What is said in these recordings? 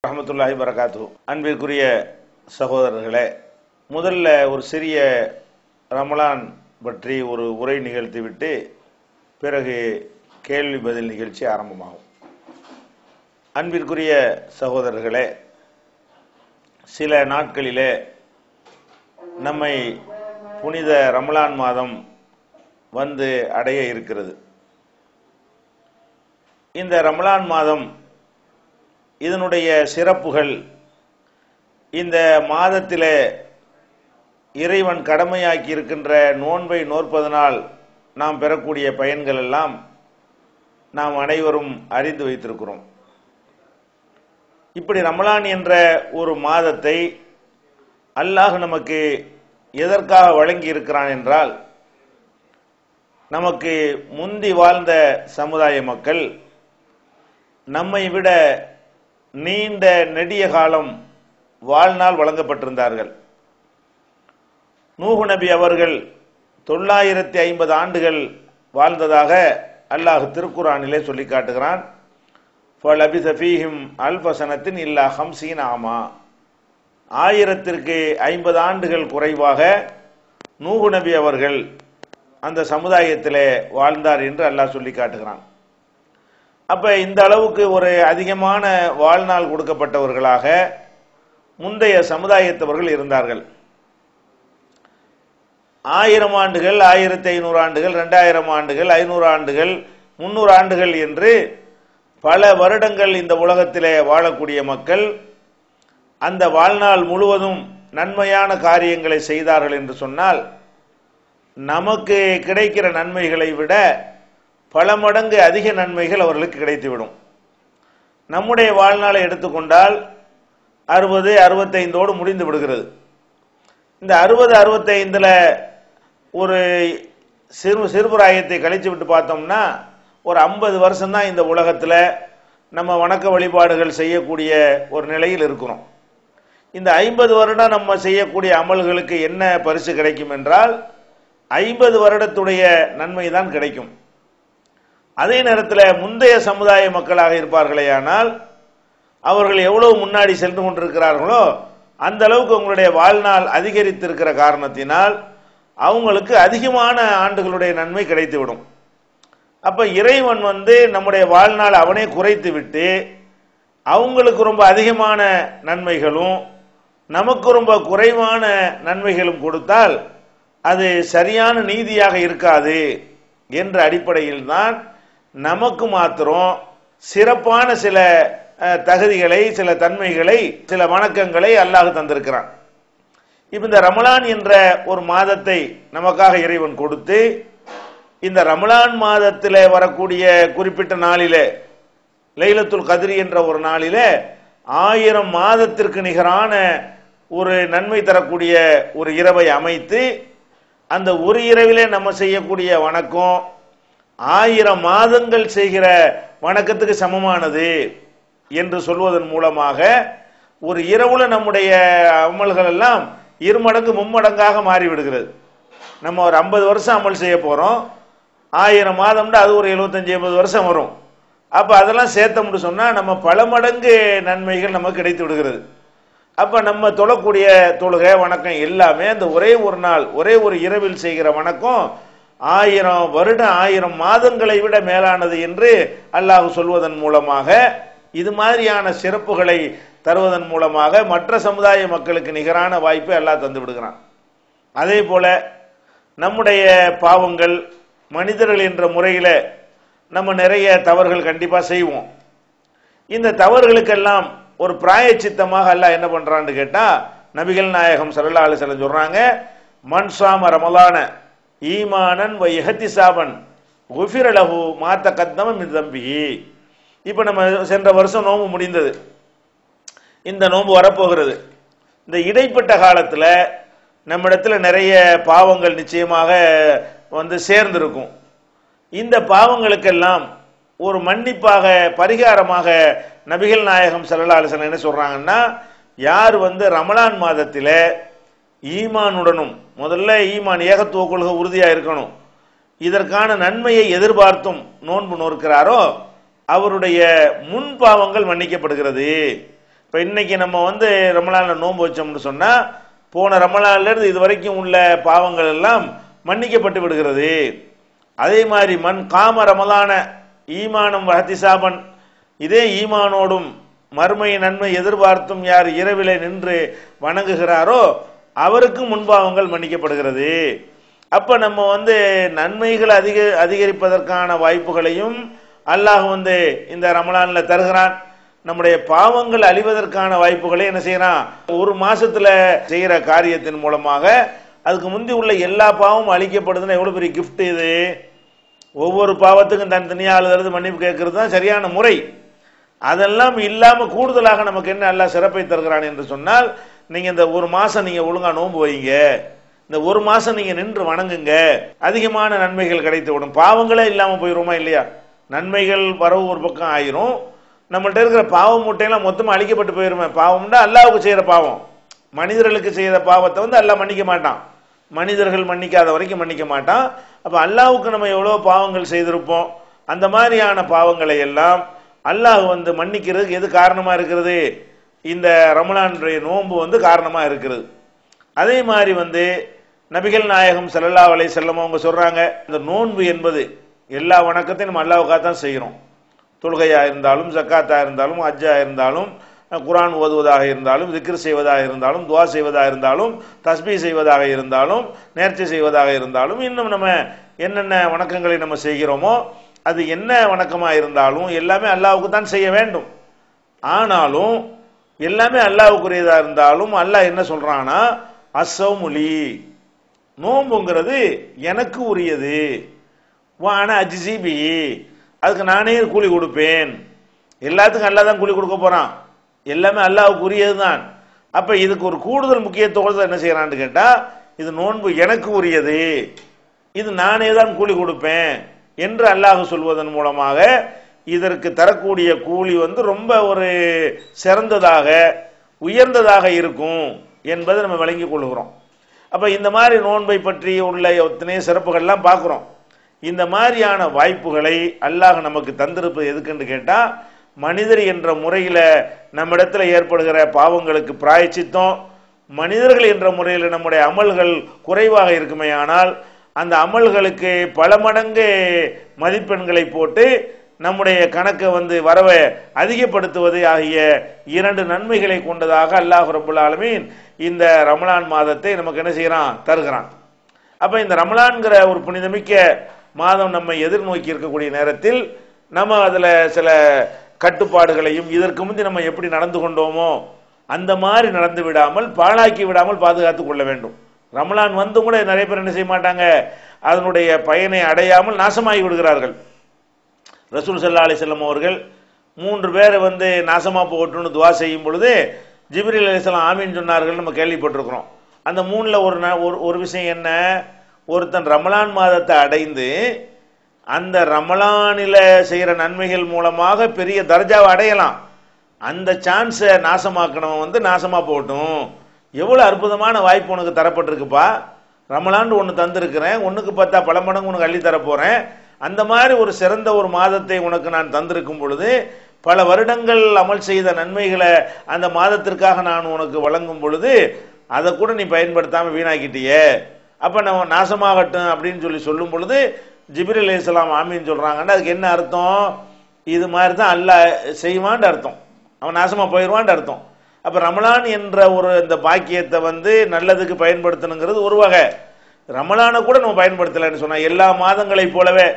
ரஹ்மத்துல்லாஹி வரகாத்து. அன்பிற்குரிய சகோதரர்களே, முதல்ல ஒரு சிறிய ரமலான் பற்றி ஒரு உரை நிகழ்த்திவிட்டு பிறகு கேள்வி பதில் நிகழ்ச்சி ஆரம்பமாகும். அன்பிற்குரிய சகோதரர்களே, சில நாட்களிலே நம்மை புனித ரமலான் மாதம் வந்து அடைய இருக்கிறது. இந்த ரமலான் மாதம் இதனுடைய சிறப்புகள், இந்த மாதத்திலே இறைவன் கடமையாக்கி இருக்கின்ற நோன்பை நோற்பதனால் நாம் பெறக்கூடிய பயன்கள் எல்லாம் நாம் அனைவரும் அறிந்து வைத்திருக்கிறோம். இப்படி ரமலான் என்ற ஒரு மாதத்தை அல்லாஹ் நமக்கு எதற்காக வழங்கி இருக்கிறான் என்றால், நமக்கு முந்தி வாழ்ந்த சமுதாய மக்கள் நம்மை விட நீண்ட நெடிய காலம் வாழ்நாள் வழங்கப்பட்டிருந்தார்கள். நூஹ் நபி அவர்கள் 950 ஆண்டுகள் வாழ்ந்ததாக அல்லாஹ் திருக்குர்ஆனிலே சொல்லி காட்டுகிறான். ஃபலபிஸ ஃபீஹிம் அல்ஃப ஸனத்தின் இல்லா 50 ஆமா. 1050 ஆண்டுகள் குறைவாக நூஹ் நபி அவர்கள் அந்த சமுதாயத்திலே வாழ்ந்தார் என்று அல்லாஹ் சொல்லி காட்டுகிறான். அப்ப இந்த அளவுக்கு ஒரு அதிகமான வாழ்நாள் கொடுக்கப்பட்டவர்களாக முந்தைய சமுதாயத்தவர்கள் இருந்தார்கள். 1000 ஆண்டுகள், 1500 ஆண்டுகள், 2000 ஆண்டுகள், 500 ஆண்டுகள், 300 ஆண்டுகள் என்று பல வருடங்கள் இந்த உலகத்திலே வாழக்கூடிய மக்கள் அந்த வாழ்நாள் முழுவதும் நன்மையான காரியங்களை செய்தார்கள் என்று சொன்னால், நமக்கு கிடைக்கிற நன்மைகளை விட பல மடங்கு அதிக நன்மைகள் அவர்களுக்கு கிடைத்துவிடும். நம்முடைய வாழ்நாளை எடுத்துக்கொண்டால் 60, 65ஓடு முடிந்து விடுகிறது. இந்த 60, 65ல் ஒரு சிறுபிராயத்தை கழிச்சு விட்டு பார்த்தோம்னா ஒரு 50 வருஷம் தான் இந்த உலகத்தில் நம்ம வணக்க வழிபாடுகள் செய்யக்கூடிய ஒரு நிலையில் இருக்கிறோம். இந்த 50 வருடம் நம்ம செய்யக்கூடிய அமல்களுக்கு என்ன பரிசு கிடைக்கும் என்றால் 50 வருடத்துடைய நன்மை தான் கிடைக்கும். அதே நேரத்தில் முந்தைய சமுதாய மக்களாக இருப்பார்களேயானால் அவர்கள் எவ்வளவு முன்னாடி சென்று கொண்டிருக்கிறார்களோ அந்த அளவுக்கு உங்களுடைய வாழ்நாள் அதிகரித்திருக்கிற காரணத்தினால் அவங்களுக்கு அதிகமான ஆண்டுகளுடைய நன்மை கிடைத்துவிடும். அப்ப இறைவன் நம்முடைய வாழ்நாள் அவனே குறைத்து விட்டு அவங்களுக்கு ரொம்ப அதிகமான நன்மைகளும் நமக்கு ரொம்ப குறைவான நன்மைகளும் கொடுத்தால் அது சரியான நீதியாக இருக்காது என்ற அடிப்படையில் தான் நமக்கு மாத்திரம் சிறப்பான சில தகுதிகளை, சில தன்மைகளை, சில வணக்கங்களை அல்லாஹ் தந்திருக்கிறான். இப்ப இந்த ரமலான் என்ற ஒரு மாதத்தை நமக்காக இறைவன் கொடுத்து, இந்த ரமலான் மாதத்திலே வரக்கூடிய குறிப்பிட்ட நாளிலே, லைலத்துல் கத்ரி என்ற ஒரு நாளிலே 1000 மாதத்திற்கு நிகரான ஒரு நன்மை தரக்கூடிய ஒரு இரவை அமைத்து, அந்த ஒரு இரவிலே நம்ம செய்யக்கூடிய வணக்கம் 1000 மாதங்கள் செய்கிற வணக்கத்துக்கு சமமானது என்று சொல்வதன் மூலமாக ஒரு இரவுல நம்முடைய அமல்கள் எல்லாம் 2 மடங்கு 3 மடங்காக மாறிவிடுகிறது. நம்ம ஒரு 50 வருஷம் அமல் செய்ய போறோம், 1000 மாதம்னா அது ஒரு 75-80 வருஷம் வரும். அப்ப அதெல்லாம் சேர்த்தோம்னு சொன்னா நம்ம பல மடங்கு நன்மைகள் நமக்கு கிடைத்து விடுகிறது. அப்ப நம்ம தொழக்கூடிய தொழுகை வணக்கம் எல்லாமே அந்த ஒரே ஒரு நாள், ஒரே ஒரு இரவில் செய்கிற வணக்கம் 1000 வருடம், 1000 மாதங்களை விட மேலானது என்று அல்லாஹ் சொல்வதன் மூலமாக, இது மாதிரியான சிறப்புகளை தருவதன் மூலமாக மற்ற சமுதாய மக்களுக்கு நிகரான வாய்ப்பை அல்லாஹ் தந்து விடுகிறான். அதே போல நம்முடைய பாவங்கள், மனிதர்கள் என்ற முறையில நம்ம நிறைய தவறுகள் கண்டிப்பா செய்வோம். இந்த தவறுகளுக்கெல்லாம் ஒரு பிராயச்சித்தமாக அல்லாஹ் என்ன பண்றான்னு கேட்டா, நபிகள் நாயகம் ஸல்லல்லாஹு அலைஹி வஸல்லம் சொல்றாங்க, மன் ஸாம ரமலான ஈமானன் வ இஹ்திஸாபன் குஃபிர லஹு மா தகத்தம மின் தம்பிஹி. இப்ப நம்ம சென்ற வருஷம் நோன்பு முடிந்தது, இந்த நோன்பு வரப்போகிறது. இந்த இடைப்பட்ட காலத்துல நம்மிடத்துல நிறைய பாவங்கள் நிச்சயமாக சேர்ந்திருக்கும். இந்த பாவங்களுக்கெல்லாம் ஒரு மன்னிப்பாக, பரிகாரமாக நபிகள் நாயகம் ஸல்லல்லாஹு அலைஹி வஸல்லம் என்ன சொல்றாங்கன்னா, யார் ரமலான் மாதத்தில ஈமானுடனும், முதல்ல ஈமான் ஏகத்துவ கொள்கை உறுதியா இருக்கணும், இதற்கான நன்மையை எதிர்பார்த்தும் நோன்பு நோக்கிறாரோ அவருடைய முன் பாவங்கள் மன்னிக்கப்படுகிறது. இப்போ இன்னைக்கு நம்ம வந்து ரமலானில் நோன்பு வச்சோம்னு சொன்னால் போன ரமலான்லேருந்து இது வரைக்கும் உள்ள பாவங்கள் எல்லாம் மன்னிக்கப்பட்டு விடுகிறது. அதே மாதிரி மன் காம ரமலான ஈமானம் வஹதிசாபன், இதே ஈமானோடும் மறுமை நன்மை எதிர்பார்த்தும் யார் இரவிலே நின்று வணங்குகிறாரோ அவருக்கு முன்பாவங்கள் மன்னிக்கப்படுகிறது. அப்ப நம்ம வந்து நன்மைகள் அதிகரிப்பதற்கான வாய்ப்புகளையும் அல்லாஹ் வந்து இந்த ரமலான்ல தருகிறான். நம்முடைய பாவங்கள் அழிவதற்கான வாய்ப்புகளை என்ன செய்யறான், ஒரு மாசத்துல செய்யற காரியத்தின் மூலமாக அதுக்கு முந்தி உள்ள எல்லா பாவமும் அழிக்கப்படுதுன்னா எவ்வளவு பெரிய கிஃப்ட் இது. ஒவ்வொரு பாவத்துக்கும் தனித்தனியா அழுகிறது மன்னிப்பு கேட்கறது தான் சரியான முறை. அதெல்லாம் இல்லாம கூடுதலாக நமக்கு என்ன அல்லாஹ் சிறப்பை தருகிறான் என்று சொன்னால், நீங்க இந்த ஒரு மாசம் நீங்க ஒழுங்கா நோன்பு வைங்க, இந்த ஒரு மாசம் நீங்க நின்று வணங்குங்க, அதிகமான நன்மைகள் கிடைத்து விடும். பாவங்களே இல்லாம போயிருமா இல்லையா? நன்மைகள் வரவு ஒரு பக்கம் ஆயிரும், நம்மள்ட்ட இருக்கிற பாவ மூட்டையெல்லாம் மொத்தமா அழிக்கப்பட்டு போயிருமே. பாவம்னா அல்லாஹ்வுக்கு செய்யற பாவம், மனிதர்களுக்கு செய்யற பாவத்தை வந்து அல்லாஹ் மன்னிக்க மாட்டான். மனிதர்கள் மன்னிக்காத வரைக்கும் மன்னிக்க மாட்டான். அப்ப அல்லாஹ்வுக்கு நம்ம எவ்வளவு பாவங்கள் செய்திருப்போம், அந்த மாதிரியான பாவங்களை எல்லாம் அல்லாஹ் வந்து மன்னிக்கிறதுக்கு எது காரணமா இருக்கிறது, இந்த ரமலானுடைய நோன்பு வந்து காரணமா இருக்கிறது. அதே மாதிரி வந்து நபிகள் நாயகம் ஸல்லல்லாஹு அலைஹி வஸல்லம் அவங்க சொல்றாங்க, இந்த நோன்பு என்பது எல்லா வணக்கத்தையும் நம்ம அல்லாஹ்வுக்காக தான் செய்கிறோம். தொழுகையா இருந்தாலும், ஜக்காத்தா இருந்தாலும், ஹஜ்ஜா இருந்தாலும், குர்ஆன் ஓதுவதாக இருந்தாலும், திக்ர் செய்வதாக இருந்தாலும், துஆ செய்வதாக இருந்தாலும், தஸ்பீஹ் செய்வதாக இருந்தாலும், நேர்ச்சை செய்வதாக இருந்தாலும், இன்னும் நம்ம என்னென்ன வணக்கங்களை நம்ம செய்கிறோமோ அது என்ன வணக்கமா இருந்தாலும் எல்லாமே அல்லாஹ்வுக்கு தான் செய்ய வேண்டும். ஆனாலும் எல்லாமே அல்லாஹ்வுக்குரியதா இருந்தாலும் அல்லாஹ் என்ன சொல்றானா, அஸ்ஸௌமுலி, நோம்புங்கிறது எனக்கு உரியது, வான அஜ்ஸிபி, அதுக்கு நானே கூலி கொடுப்பேன். எல்லாத்துக்கும் அல்லாஹ் தான் கூலி கொடுக்க போறான், எல்லாமே அல்லாஹ்வுக்கு உரியது தான். அப்ப இதுக்கு ஒரு கூடுதல் முக்கியத்துவத்தை என்ன செய்யறான்னு கேட்டா, இது நோன்பு எனக்கு உரியது, இது நானே தான் கூலி கொடுப்பேன் என்று அல்லாஹ் சொல்வதன் மூலமாக இதற்கு தரக்கூடிய கூலி வந்து ரொம்ப ஒரு சிறந்ததாக உயர்ந்ததாக இருக்கும் என்பதை நம்ம விளங்கிக் கொள்கிறோம். அப்ப இந்த மாதிரி நோன்பை பற்றி உள்ள எத்தனை சிறப்புகள்லாம் பார்க்கிறோம். இந்த மாதிரியான வாய்ப்புகளை அல்லாஹ் நமக்கு தந்திருப்பது எதுக்குன்னு கேட்டா, மனிதர் என்ற முறையில நம்மிடத்துல ஏற்படுகிற பாவங்களுக்கு பிராயச்சித்தம், மனிதர்கள் என்ற முறையில் நம்முடைய அமல்கள் குறைவாக இருக்குமே ஆனால் அந்த அமல்களுக்கு பல மடங்கு மதிப்பெண்களை போட்டு நம்முடைய கணக்கை வந்து வரவை அதிகப்படுத்துவது ஆகிய இரண்டு நன்மைகளை கொண்டதாக அல்லாஹ் ரப்புல் ஆலமீன் இந்த ரமலான் மாதத்தை நமக்கு என்ன செய்யறான், தருகிறான். அப்ப இந்த ரமலான்கிற ஒரு புனிதமிக்க மாதம் நம்ம எதிர்நோக்கி இருக்கக்கூடிய நேரத்தில் நம்ம அதுல சில கட்டுப்பாடுகளையும் இதற்கு முந்தி நம்ம எப்படி நடந்து கொண்டோமோ அந்த மாதிரி நடந்து விடாமல் பாழாக்கி விடாமல் பாதுகாத்துக் கொள்ள வேண்டும். ரமலான் வந்து கூட நிறைய பேர் என்ன செய்ய மாட்டாங்க, அதனுடைய பயனை அடையாமல் நாசமாகி விடுகிறார்கள். ரசூல் ஸல்லல்லாஹு அலைஹி வஸல்லம் அவர்கள் 3 பேரை வந்து நாசமா போகட்டும்னு துவா செய்யும் பொழுது ஜிப்ரீல் அலைஹிஸ்ஸலாம் ஆமீன் சொன்னார்கள் நம்ம கேள்விப்பட்டிருக்கிறோம். அந்த 3ல ஒரு விஷயம் என்ன, ஒருத்தன் ரமலான் மாதத்தை அடைந்து அந்த ரமலானில செய்யற நன்மைகள் மூலமாக பெரிய தர்ஜாவை அடையலாம், அந்த சான்ஸை நாசமாக்கணும் வந்து நாசமா போகட்டும். எவ்வளவு அற்புதமான வாய்ப்பு உனக்கு தரப்பட்டிருக்குப்பா, ரமலான் ஒன்று தந்திருக்கிறேன், ஒன்றுக்கு 10 பல மடங்கு உனக்கு அள்ளி தரப்போறேன், அந்த மாதிரி ஒரு சிறந்த ஒரு மாதத்தை உனக்கு நான் தந்திருக்கும் பொழுது பல வருடங்கள் அமல் செய்த நன்மைகளை அந்த மாதத்திற்காக நான் உனக்கு வழங்கும் பொழுது அதை கூட நீ பயன்படுத்தாம வீணாக்கிட்டியே, அப்ப நம்ம நாசமாகட்டும் அப்படின்னு சொல்லும் பொழுது ஜிப்ரீல் அலைஹிஸ்ஸலாம் ஆமீன் சொல்றாங்கன்னா அதுக்கு என்ன அர்த்தம், இது மாதிரி தான் அல்லாஹ் செய்வான்னு அர்த்தம், அவன் நாசமா போயிடுவான்னு அர்த்தம். அப்ப ரமலான் என்ற ஒரு இந்த பாக்கியத்தை வந்து நல்லதுக்கு பயன்படுத்தணுங்கிறது ஒரு வகை. ரமலானை கூட நம்ம பயன்படுத்தலைன்னு சொன்னா எல்லா மாதங்களைப் போலவே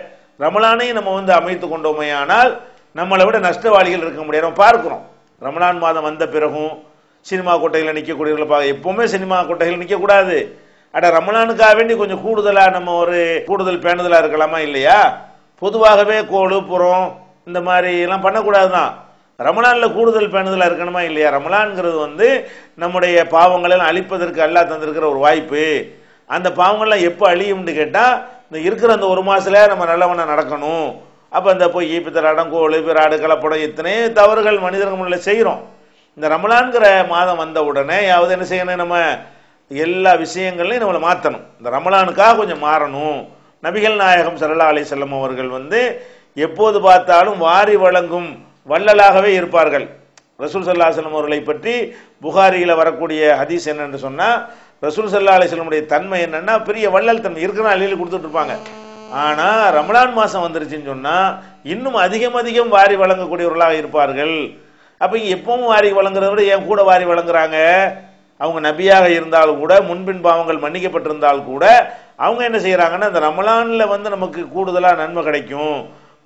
ரமலானையும் நம்ம வந்து அமைத்து கொண்டோமே ஆனால் நம்மளை விட நஷ்டவாளிகள் இருக்க முடியாது. நம்ம பார்க்கிறோம் ரமலான் மாதம் வந்த பிறகும் சினிமா கொட்டைகளை நிற்கக்கூடியவர்களை எப்பவுமே சினிமா கொட்டைகள் நிற்க கூடாது. அட ரமலானுக்காக வேண்டி கொஞ்சம் கூடுதலா நம்ம ஒரு கூடுதல் பேணுதலா இருக்கலாமா இல்லையா? பொதுவாகவே கோழு புறம் இந்த மாதிரி எல்லாம் பண்ணக்கூடாதுதான். ரமலான்ல கூடுதல் பேணுதலா இருக்கணுமா இல்லையா? ரமலான்ங்கிறது வந்து நம்முடைய பாவங்களை அழிப்பதற்கு அல்லாஹ் தந்திருக்கிற ஒரு வாய்ப்பு. அந்த பாவங்கள்லாம் எப்போ அழியும்னு கேட்டா இந்த இருக்கிற அந்த ஒரு மாசத்துல நம்ம நல்லவனா நடக்கணும். அப்ப இந்த பொய் பித்தராடம் கோழு பிராடு கலப்படம் இத்தனை தவறுகள் மனிதர்கள் முன்னிலை செய்யறோம். இந்த ரமலான்கிற மாதம் வந்த உடனே யாவது என்ன செய்யணும், நம்ம எல்லா விஷயங்களையும் நம்மளை மாற்றணும். இந்த ரமலானுக்காக கொஞ்சம் மாறணும். நபிகள் நாயகம் ஸல்லல்லாஹு அலைஹி வஸல்லம் அவர்கள் வந்து எப்போது பார்த்தாலும் வாரி வழங்கும் வள்ளலாகவே இருப்பார்கள். ரசூல் ஸல்லல்லாஹு அலைஹி வஸல்லம் அவர்களை பற்றி புகாரியில வரக்கூடிய ஹதீஸ் என்னன்னு சொன்னா, ரசூல் ஸல்லல்லாஹு அலைஹி வஸல்லமுடைய தன்மை என்னன்னா பெரிய வள்ளல் தன்மை இருக்கிற அள்ளியில் கொடுத்துட்டு இருப்பாங்க. ஆனா ரமலான் மாசம் வந்துருச்சுன்னு சொன்னா இன்னும் அதிகம் அதிகம் வாரி வழங்கக்கூடியவர்களாக இருப்பார்கள். அப்ப எப்பவும் வாரி வழங்குறத விட ஏன் கூட வாரி வழங்குறாங்க? அவங்க நபியாக இருந்தாலும் கூட, முன்பின் பாவங்கள் மன்னிக்கப்பட்டிருந்தால் கூட, அவங்க என்ன செய்யறாங்கன்னா இந்த ரமலான்ல நமக்கு கூடுதலா நன்மை கிடைக்கும்,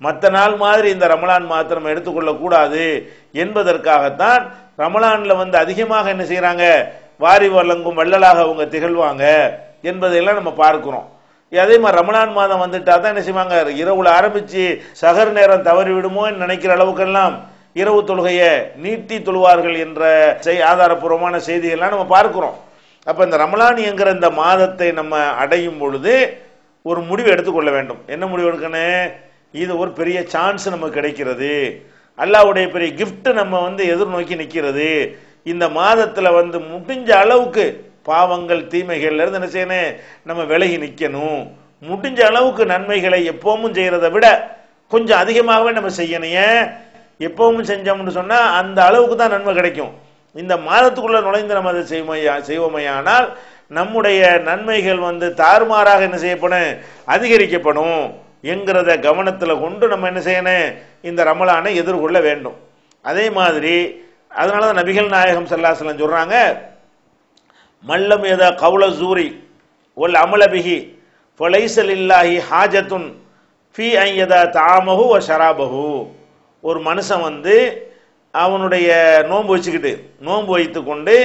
மற்ற நாள் மாதிரி இந்த ரமலான் மாத்திரம் நம்ம எடுத்துக்கொள்ள கூடாது என்பதற்காகத்தான் ரமலான்ல அதிகமாக என்ன செய்யறாங்க, வாரி வழங்கும் வள்ளலாக அவங்க திகழ்வாங்க என்பதையெல்லாம் நம்ம பார்க்கிறோம். அதே மாதிரி ரமலான் மாதம் வந்துட்டா தான் என்ன செய்வாங்க, இரவுல ஆரம்பிச்சு சகர் நேரம் தவறி விடுமோ நினைக்கிற அளவுக்கெல்லாம் இரவு தொழுகையை நீட்டி தொழுவார்கள் என்ற ஆதாரபூர்வமான செய்திகள்லாம் நம்ம பார்க்கிறோம். அப்ப இந்த ரமலான் என்கிற இந்த மாதத்தை நம்ம அடையும் பொழுது ஒரு முடிவு எடுத்துக்கொள்ள வேண்டும். என்ன முடிவு எடுக்கணும்? இது ஒரு பெரிய சான்ஸ் நமக்கு கிடைக்கிறது, அல்லாஹ்வுடைய பெரிய கிஃப்ட் நம்ம எதிர்நோக்கி நிற்கிறது. இந்த மாதத்துல முடிஞ்ச அளவுக்கு பாவங்கள் தீமைகள்ல இருந்து என்ன செய்யணும், நம்ம விலகி நிற்கணும். முடிஞ்ச அளவுக்கு நன்மைகளை எப்பவும் செய்யறதை விட கொஞ்சம் அதிகமாகவே நம்ம செய்யணும். எப்பவும் செஞ்சோம்னு சொன்னா அந்த அளவுக்கு தான் நன்மை கிடைக்கும். இந்த மாதத்துக்குள்ள நுழைந்து நம்ம அதை செய்வோமையானால் நம்முடைய நன்மைகள் தாறுமாறாக என்ன செய்யப்படும், அதிகரிக்கப்படும் என்கிறத கவனத்தில் கொண்டு நம்ம என்ன செய்யணும், இந்த ரமலானை எதிர்கொள்ள வேண்டும். அதே மாதிரி அதனாலதான் நபிகள் நாயகம் ஸல்லல்லாஹு அலைஹி வஸல்லம் சொல்றாங்க, மல்லம் யதா கௌல ஸூரி வல் அமல பிஹி ஃபலைஸ லில்லாஹி ஹாஜத்துன் ஃபீ அன் யதா தஆமஹு வ ஷராபஹு. ஒரு மனுஷன் அவனுடைய நோன்பு வச்சுக்கிட்டு நோன்பு வைத்து கொண்டு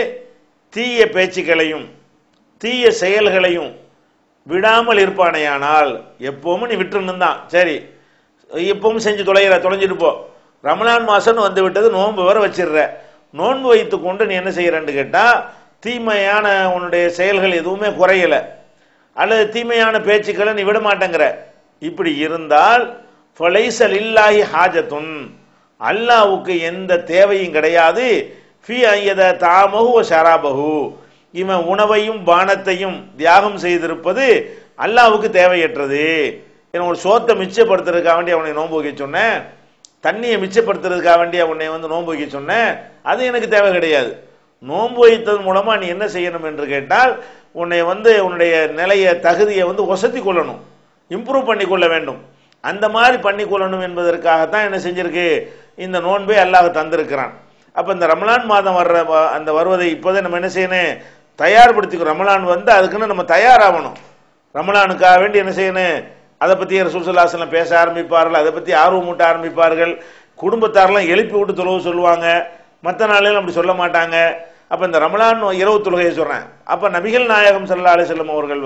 தீய பேச்சுக்களையும் தீய செயல்களையும் விடாமல் இருப்பானையானால், எப்பவும் நீ விட்டுருந்தான் தான் சரி, எப்பவும் செஞ்சு தொலைஞ்சிட்டு போ, ரமலான் மாசம் விட்டது, நோன்பு வர வச்சிடுற, நோன்பு வைத்து கொண்டு நீ என்ன செய்யறன்னு கேட்டா தீமையான உன்னுடைய செயல்கள் எதுவுமே குறையல, அல்லது தீமையான பேச்சுக்களை நீ விட மாட்டேங்கிற, இப்படி இருந்தால் ஃபலைஸ லில்லாஹி ஹாஜத்துன், அல்லாஹ்வுக்கு எந்த தேவையும் கிடையாது, ஃபீ அய்யத தாமஹு வ ஷராபஹு, இவன் உணவையும் பானத்தையும் தியாகம் செய்திருப்பது அல்லாஹ்வுக்கு தேவையற்றது. ஒரு சோத்தை மிச்சப்படுத்துறதுக்காக வேண்டி அவனை நோன்பு வைக்க சொன்னேன், தண்ணியை மிச்சப்படுத்துறதுக்காக வேண்டி உன்னை நோன்பு வைக்க சொன்னேன், அது எனக்கு தேவை கிடையாது. நோன்பு வைத்தது மூலமா நீ என்ன செய்யணும் என்று கேட்டால் உன்னை உன்னுடைய நிலைய தகுதியை ஒசத்தி கொள்ளணும், இம்ப்ரூவ் பண்ணி கொள்ள வேண்டும். அந்த மாதிரி பண்ணி கொள்ளணும் என்பதற்காகத்தான் என்ன செஞ்சிருக்கு, இந்த நோன்பை அல்லாஹ் தந்திருக்கிறான். அப்ப இந்த ரமலான் மாதம் அந்த வருவதை இப்போதே நம்ம என்ன செய்யணும், தயார்படுத்திக்கிறோம். ரமலான் அதுக்குன்னு நம்ம தயாராகணும். ரமலானுக்காக வேண்டி என்ன செய்யணும், அதை பத்தி ரசூல் ஸல்லல்லாஹு அலைஹி வஸல்லம் பேச ஆரம்பிப்பார்கள், அதை பத்தி ஆர்வம் ஊட்ட ஆரம்பிப்பார்கள், குடும்பத்தாரெல்லாம் எழுப்பி விட்டு தொழுவு சொல்லுவாங்க, மற்ற நாளிலும் அப்படி சொல்ல மாட்டாங்க. அப்ப இந்த ரமலான் இரவு தொழுகையை சொல்றேன். அப்ப நபிகள் நாயகம் ஸல்லல்லாஹு அலைஹி வஸல்லம் அவர்கள்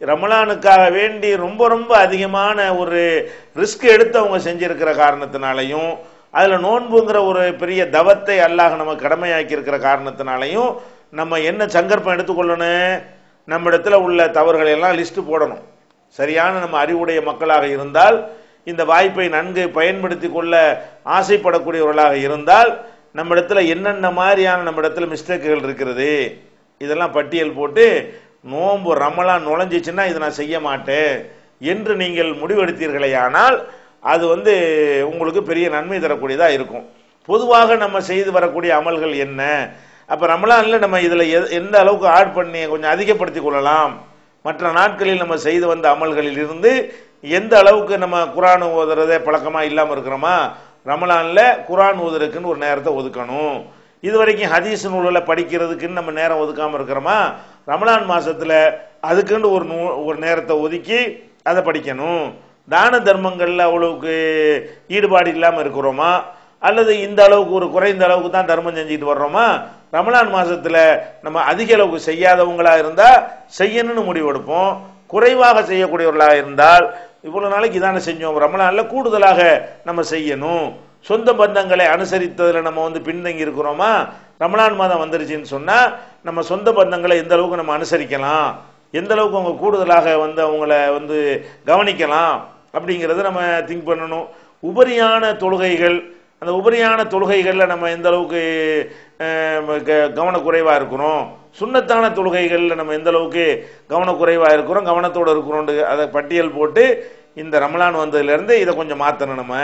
ரமலானுக்காக வேண்டி ரொம்ப ரொம்ப அதிகமான ஒரு ரிஸ்க் எடுத்து அவங்க செஞ்சிருக்கிற காரணத்தினாலையும், அதுல நோன்புங்கிற ஒரு பெரிய தவத்தை அல்லாஹ் நம்ம கடமையாக்கி இருக்கிற காரணத்தினாலையும் நம்ம என்ன சங்கற்பம் எடுத்துக்கொள்ளணும், நம்ம இடத்துல உள்ள தவறுகளை எல்லாம் லிஸ்ட் போடணும். சரியான நம்ம அறிவுடைய மக்களாக இருந்தால், இந்த வாய்ப்பை நன்கு பயன்படுத்தி கொள்ள ஆசைப்படக்கூடியவர்களாக இருந்தால், நம்ம இடத்துல என்னென்ன மாதிரியான நம்ம இடத்துல மிஸ்டேக்குகள் இருக்கிறது இதெல்லாம் பட்டியல் போட்டு நோன்பு ரமலான் நுழைஞ்சிச்சுன்னா இதை நான் செய்ய மாட்டேன் என்று நீங்கள் முடிவெடுத்தீர்களே ஆனால் அது உங்களுக்கு பெரிய நன்மை தரக்கூடியதா இருக்கும். பொதுவாக நம்ம செய்து வரக்கூடிய அமல்கள் என்ன, அப்ப ரமலான்ல நம்ம இதுல எந்த அளவுக்கு ஆட் பண்ணி கொஞ்சம் அதிகப்படுத்திக் கொள்ளலாம், மற்ற நாட்களில் நம்ம செய்து வந்த அமல்களில் இருந்து எந்த அளவுக்கு நம்ம குர்ஆன் ஓதுறதே பழக்கமா இல்லாம இருக்கிறோமா, ரமலான்ல குர்ஆன் ஓதுறதுக்குன்னு ஒரு நேரத்தை ஒதுக்கணும். இதுவரைக்கும் ஹதீஸ் நூல்களை படிக்கிறதுக்குன்னு நம்ம நேரம் ஒதுக்காம இருக்கிறோமா, ரமலான் மாசத்துல அதுக்குன்னு ஒரு நேரத்தை ஒதுக்கி அதை படிக்கணும். தான தர்மங்கள்ல அவ்வளவுக்கு ஈடுபாடு இல்லாம இருக்கிறோமா, அல்லது இந்த அளவுக்கு ஒரு குறைந்த அளவுக்கு தான் தர்மம் செஞ்சுட்டு வர்றோமா, ரமலான் மாசத்துல நம்ம அதிக அளவுக்கு செய்யாதவங்களா இருந்தா செய்யணும்னு முடிவெடுப்போம். குறைவாக செய்யக்கூடியவர்களாக இருந்தால் இவ்வளவு நாளைக்கு இதான செஞ்சோம், ரமலான்ல கூடுதலாக நம்ம செய்யணும். சொந்த பந்தங்களை அனுசரித்ததுல நம்ம பின்தங்கி இருக்கிறோமா, ரமலான் மாதம் வந்துருச்சுன்னு சொன்னா நம்ம சொந்த பந்தங்களை எந்த அளவுக்கு நம்ம அனுசரிக்கலாம், எந்த அளவுக்கு அவங்க கூடுதலாக அவங்கள கவனிக்கலாம் அப்படிங்கறத நம்ம திங்க் பண்ணணும். உபரியான தொழுகைகள், அந்த உபரியான தொழுகைகள்ல நம்ம எந்த அளவுக்கு கவனக்குறைவா இருக்கிறோம், சுன்னத்தான தொழுகைகள்ல நம்ம எந்த அளவுக்கு கவனக்குறைவா இருக்கிறோம், கவனத்தோடு இருக்கிறோம், அதை பட்டியல் போட்டு இந்த ரமலான் வந்ததுல இருந்து இதை கொஞ்சம் மாத்தணும். நம்ம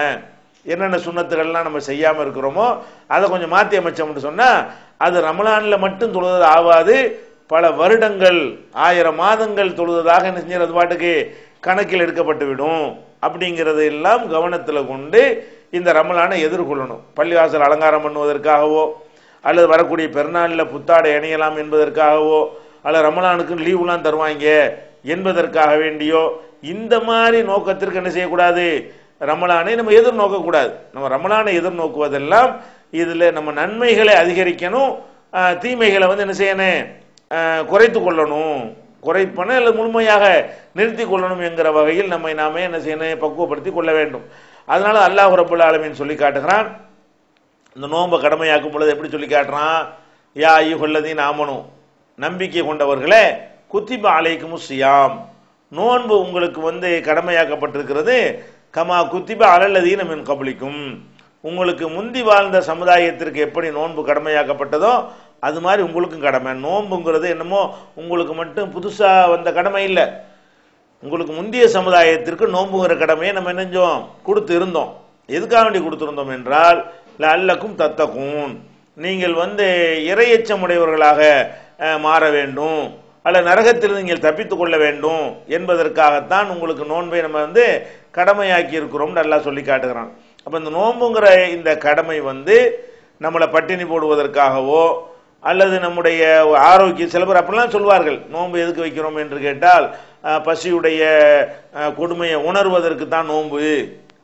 என்னென்ன சுண்ணத்துகள்லாம் நம்ம செய்யாமல் இருக்கிறோமோ அதை கொஞ்சம் மாற்றி அமைச்சோம்னு சொன்னால் அது ரமலானில் மட்டும் தொழுவது ஆகாது, பல வருடங்கள் 1000 மாதங்கள் தொழுவதாக என்ன செஞ்சது பாட்டுக்கு கணக்கில் எடுக்கப்பட்டு விடும். அப்படிங்கிறது எல்லாம் கவனத்தில் கொண்டு இந்த ரமலானை எதிர்கொள்ளணும். பள்ளிவாசல் அலங்காரம் பண்ணுவதற்காகவோ அல்லது வரக்கூடிய பெருநாளில் புத்தாடை அணியலாம் என்பதற்காகவோ அல்லது ரமலானுக்கு லீவுலாம் தருவாங்க என்பதற்காக வேண்டியோ இந்த மாதிரி நோக்கத்திற்கு என்ன செய்யக்கூடாது, ரமலானை நம்ம எதிர்நோக்கக்கூடாது. நம்ம ரமலானை எதிர்நோக்குவதெல்லாம் இதில் நம்ம நன்மைகளை அதிகரிக்கணும், தீமைகளை வந்து என்ன செய்யணும், குறைத்து கொள்ளணும், குறைப்பன அல்லது முழுமையாக நிறுத்தி கொள்ளணும் என்கிற வகையில் நம்மை நாமே என்ன செய்யணும், பக்குவப்படுத்தி கொள்ள வேண்டும். அதனால அல்லாஹ் ரப்பல் ஆலமீன் சொல்லி காட்டுகிறான். இந்த நோன்பை கடமையாக்கும் பொழுது எப்படி சொல்லி காட்டுறான், யா அய்யுஹல்லதீன ஆமனு, நம்பிக்கை கொண்டவர்களே, குத்திப அலைக்குமுஸ் ஸியாம், நோன்பு உங்களுக்கு வந்து கடமையாக்கப்பட்டிருக்கிறது, கமா குத்திப அலல்லதீன மின் கப்லிக்கும், உங்களுக்கு முந்தி வாழ்ந்த சமுதாயத்திற்கு எப்படி நோன்பு கடமையாக்கப்பட்டதோ அது மாதிரி உங்களுக்கும் கடமை. நோன்புங்கிறது என்னமோ உங்களுக்கு மட்டும் புதுசா வந்த கடமை இல்லை, உங்களுக்கு முந்தைய சமுதாயத்திற்கு நோன்புங்கிற கடமையை நம்ம என்னஞ்சோம் கொடுத்து இருந்தோம். எதுக்காக வேண்டி கொடுத்திருந்தோம் என்றால் லஅல்லக்கும் தத்தகூன், நீங்கள் வந்து இறையச்சமுடையவர்களாக மாற வேண்டும் அல்ல நரகத்தில் நீங்கள் தப்பித்துக் கொள்ள வேண்டும் என்பதற்காகத்தான் உங்களுக்கு நோன்பை நம்ம வந்து கடமையாக்கி இருக்கிறோம் அல்லாஹ் சொல்லி காட்டுகிறான். அப்ப இந்த நோன்புங்கிற இந்த கடமை வந்து நம்மளை பட்டினி போடுவதற்காகவோ அல்லது நம்முடைய ஆரோக்கியம், சில பேர் அப்படிலாம் சொல்வார்கள், நோன்பு எதுக்கு வைக்கிறோம் என்று கேட்டால் பசியுடைய கொடுமையை உணர்வதற்கு தான் நோன்பு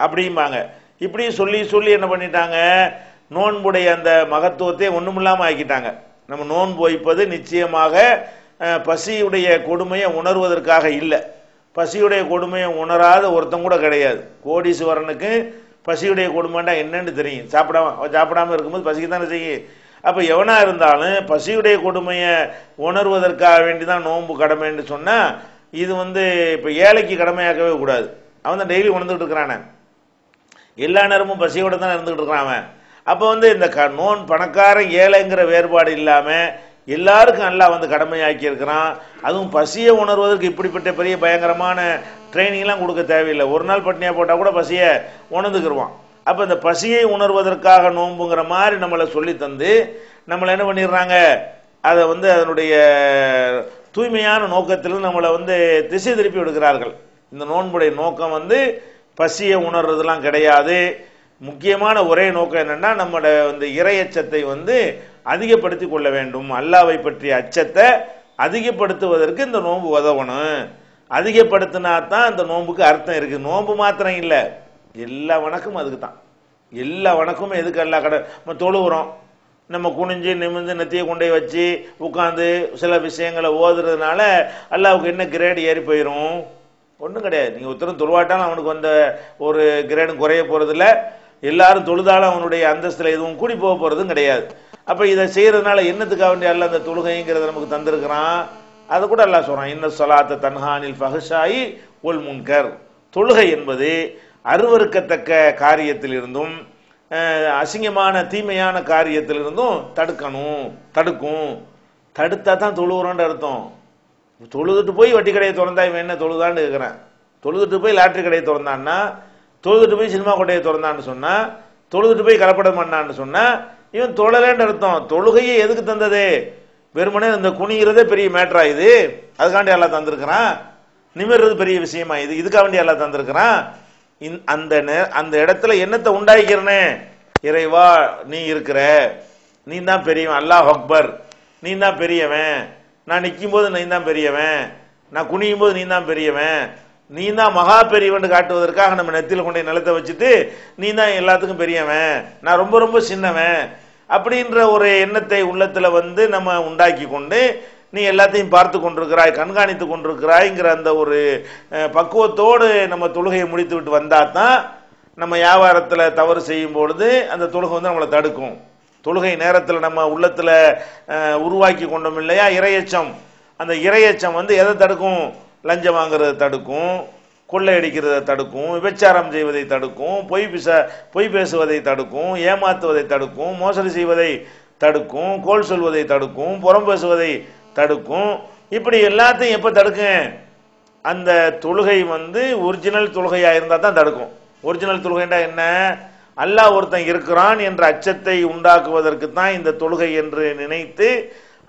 அப்படிம்பாங்க. இப்படி சொல்லி சொல்லி என்ன பண்ணிட்டாங்க, நோன்புடைய அந்த மகத்துவத்தை ஒண்ணுமில்லாம ஆக்கிட்டாங்க. நம்ம நோன்பு வைப்பது நிச்சயமாக பசியுடைய கொடுமையை உணர்வதற்காக இல்லை. பசியுடைய கொடுமையை உணராத ஒருத்தன் கூட கிடையாது. கோடீஸ்வரனுக்கு பசியுடைய கொடுமைண்டா என்னன்னு தெரியும், சாப்பிடாம இருக்கும்போது பசிக்கு தானே செய்யும். அப்ப எவனா இருந்தாலும் பசியுடைய கொடுமையை உணர்வதற்காக வேண்டிதான் நோன்பு கடமைன்னு சொன்னா இது வந்து இப்ப ஏழைக்கு கடமையாக்கவே கூடாது. அவன் தான் டெய்லி உணர்ந்துட்டு இருக்கிறானே, எல்லா நேரமும் பசியோட தான் இருந்துகிட்டு இருக்கிறான் அவன். அப்ப வந்து இந்த பணக்காரன் ஏழைங்கிற வேறுபாடு இல்லாம எல்லாருக்கும் அல்லாஹ் வந்து கடமையாக்கி இருக்கிறான். அதுவும் பசியை உணர்வதற்கு இப்படிப்பட்ட பெரிய பயங்கரமான ட்ரைனிங் எல்லாம் கொடுக்க தேவையில்லை. ஒரு நாள் பட்டினியா போட்டா கூட பசியை உணர்ந்துக்கிடுவான். அப்ப இந்த பசியை உணர்வதற்காக நோன்புங்கிற மாதிரி நம்மளை சொல்லி தந்து நம்மளை என்ன பண்ணிடுறாங்க, அதை வந்து அதனுடைய தூய்மையான நோக்கத்தில் நம்மளை வந்து திசை திருப்பி விடுகிறார்கள். இந்த நோன்புடைய நோக்கம் வந்து பசியை உணர்றதுலாம் கிடையாது. முக்கியமான ஒரே நோக்கம் என்னன்னா நம்மளோட இந்த இறையச்சத்தை வந்து அதிகப்படுத்தி கொள்ள வேண்டும். அல்லாஹ்வை பற்றிய அச்சத்தை அதிகப்படுத்துவதற்கு இந்த நோன்பு உதவணும். அதிகப்படுத்தினா தான் இந்த நோன்புக்கு அர்த்தம் இருக்கு. நோன்பு மாத்திரம் இல்லை, எல்லா வணக்கமும் அதுக்கு தான். எல்லா வணக்கமும் எதுக்கு அல்லாஹ் நம்ம தொழுகிறோம், நம்ம குனிஞ்சு நிமிர்ந்து நெத்தியை கொண்டே வச்சு உட்காந்து சில விஷயங்களை ஓதுறதுனால அல்லாஹ்வுக்கு என்ன கிரேடு ஏறி போயிடும்? ஒன்றும் கிடையாது. நீங்கள் ஒருத்தரும் தொழுவாட்டாலும் அவனுக்கு வந்த ஒரு கிரேடும் குறைய போறதில்ல, எல்லாரும் தொழுதாலும் அவனுடைய அந்தஸ்தில் எதுவும் கூடி போக போறதும் கிடையாது. அப்ப இதை செய்யறதுனால என்னத்துக்காக வேண்டிய அல்லாஹ் அந்த தொழுகைங்கிறத நமக்கு தந்திருக்கிறான். அது கூட அல்லாஹ் சொல்றான், இன்ன ஸலாத்த தன்ஹானில் ஃபஹ்ஷாயி வல் முன்கர், தொழுகை என்பது அருவருக்கத்தக்க காரியத்தில் இருந்தும் அசிங்கமான தீமையான காரியத்தில் இருந்தும் தடுக்கும். தடுத்தா தான் தொழுகிறோன்ற அர்த்தம். தொழுதுட்டு போய் வட்டி கடையை திறந்தா இவன் என்ன தொழுதான்னு கேட்கிறேன். தொழுதுட்டு போய் லாட்டரி கடையை திறந்தான்னா, தொழுதுட்டு போய் சினிமா கொட்டையை திறந்தான்னு சொன்னா, தொழுதுட்டு போய் கலப்படம் பண்ணான்னு சொன்னா இவன் தொழலேன்னு அர்த்தம். தொழுகையை எதுக்கு தந்தது? வெறுமனே இந்த குனிகிறதே பெரிய மேட்டரா இது? அதுக்காண்டி எல்லாம் தந்திருக்கிறான். நிமிர்றது பெரிய விஷயமா இது? இதுக்காக வேண்டிய எல்லாம் தந்திருக்கிறான். அந்த இடத்துல என்னத்தை உண்டாக்கிறனே, இறைவா நீ இருக்கிற, நீ தான் பெரியவன், அல்லாஹ் அக்பர், நீ தான் பெரியவன், நான் நிற்கும் போது நீ தான் பெரியவன், நான் குனியும் போது நீ தான் பெரியவன், நீ தான் மகா பெரியவன் காட்டுவதற்காக நம்ம நெத்தியில் கொண்டே நிலத்தை வச்சுட்டு நீ தான் எல்லாத்துக்கும் பெரியவன், நான் ரொம்ப ரொம்ப சின்னவன் அப்படின்ற ஒரு எண்ணத்தை உள்ளத்துல வந்து நம்ம உண்டாக்கி கொண்டு நீ எல்லாத்தையும் பார்த்து கொண்டிருக்கிறாய், கண்காணித்து கொண்டிருக்கிறாய்ங்கிற அந்த ஒரு பக்குவத்தோடு நம்ம தொழுகையை முடித்து விட்டு வந்தா தான் நம்ம வியாபாரத்தில் தவறு செய்யும் பொழுது அந்த தொழுகை வந்து நம்மளை தடுக்கும். தொழுகை நேரத்தில் நம்ம உள்ளத்துல உருவாக்கி கொண்டோம் இல்லையா இறையச்சம், அந்த இறையச்சம் வந்து எதை தடுக்கும்? லஞ்சம் வாங்குறதை தடுக்கும், கொள்ளையடிக்கிறதை தடுக்கும், விபச்சாரம் செய்வதை தடுக்கும், பொய் பேசுவதை தடுக்கும், ஏமாத்துவதை தடுக்கும், மோசடி செய்வதை தடுக்கும், கோல் சொல்வதை தடுக்கும், புறம் பேசுவதை தடுக்கும். இப்படி எல்லாத்தையும் எப்ப தடுக்கும்? அந்த தொழுகை வந்து ஒரிஜினல் தொழுகையா இருந்தா தான் தடுக்கும். ஒரிஜினல் தொழுகைண்டா என்ன? அல்லாஹ் ஒருத்தன் இருக்கிறான் என்ற அச்சத்தை உண்டாக்குவதற்கு தான் இந்த தொழுகை என்று நினைத்து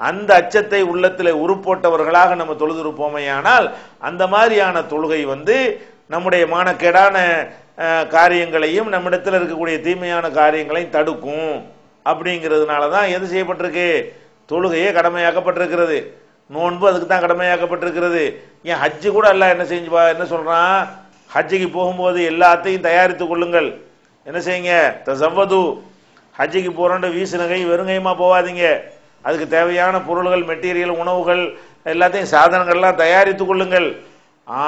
அந்த அச்சத்தை உள்ளத்தில் உருப்போட்டவர்களாக நம்ம தொழுதிருப்போமையானால் அந்த மாதிரியான தொழுகை வந்து நம்முடைய மானக்கேடான காரியங்களையும் நம்மிடத்தில் இருக்கக்கூடிய தீமையான காரியங்களையும் தடுக்கும். அப்படிங்கிறதுனால தான் எது செய்யப்பட்டிருக்கு, தொழுகையே கடமையாக்கப்பட்டிருக்கிறது. நோன்பு அதுக்கு தான் கடமையாக்கப்பட்டிருக்கிறது. ஏன் ஹஜ்ஜு கூட அல்லாஹ் என்ன சொல்றான், ஹஜ்ஜுக்கு போகும்போது எல்லாத்தையும் தயாரித்துக் கொள்ளுங்கள். என்ன செய்யுங்க, தஸவ்வது, ஹஜ்ஜுக்கு போறோன்ற வீசுநகை வெறுங்கையுமா போவாதீங்க. அதுக்கு தேவையான பொருள்கள், மெட்டீரியல், உணவுகள் எல்லாத்தையும் சாதனங்கள்லாம் தயாரித்துக் கொள்ளுங்கள்.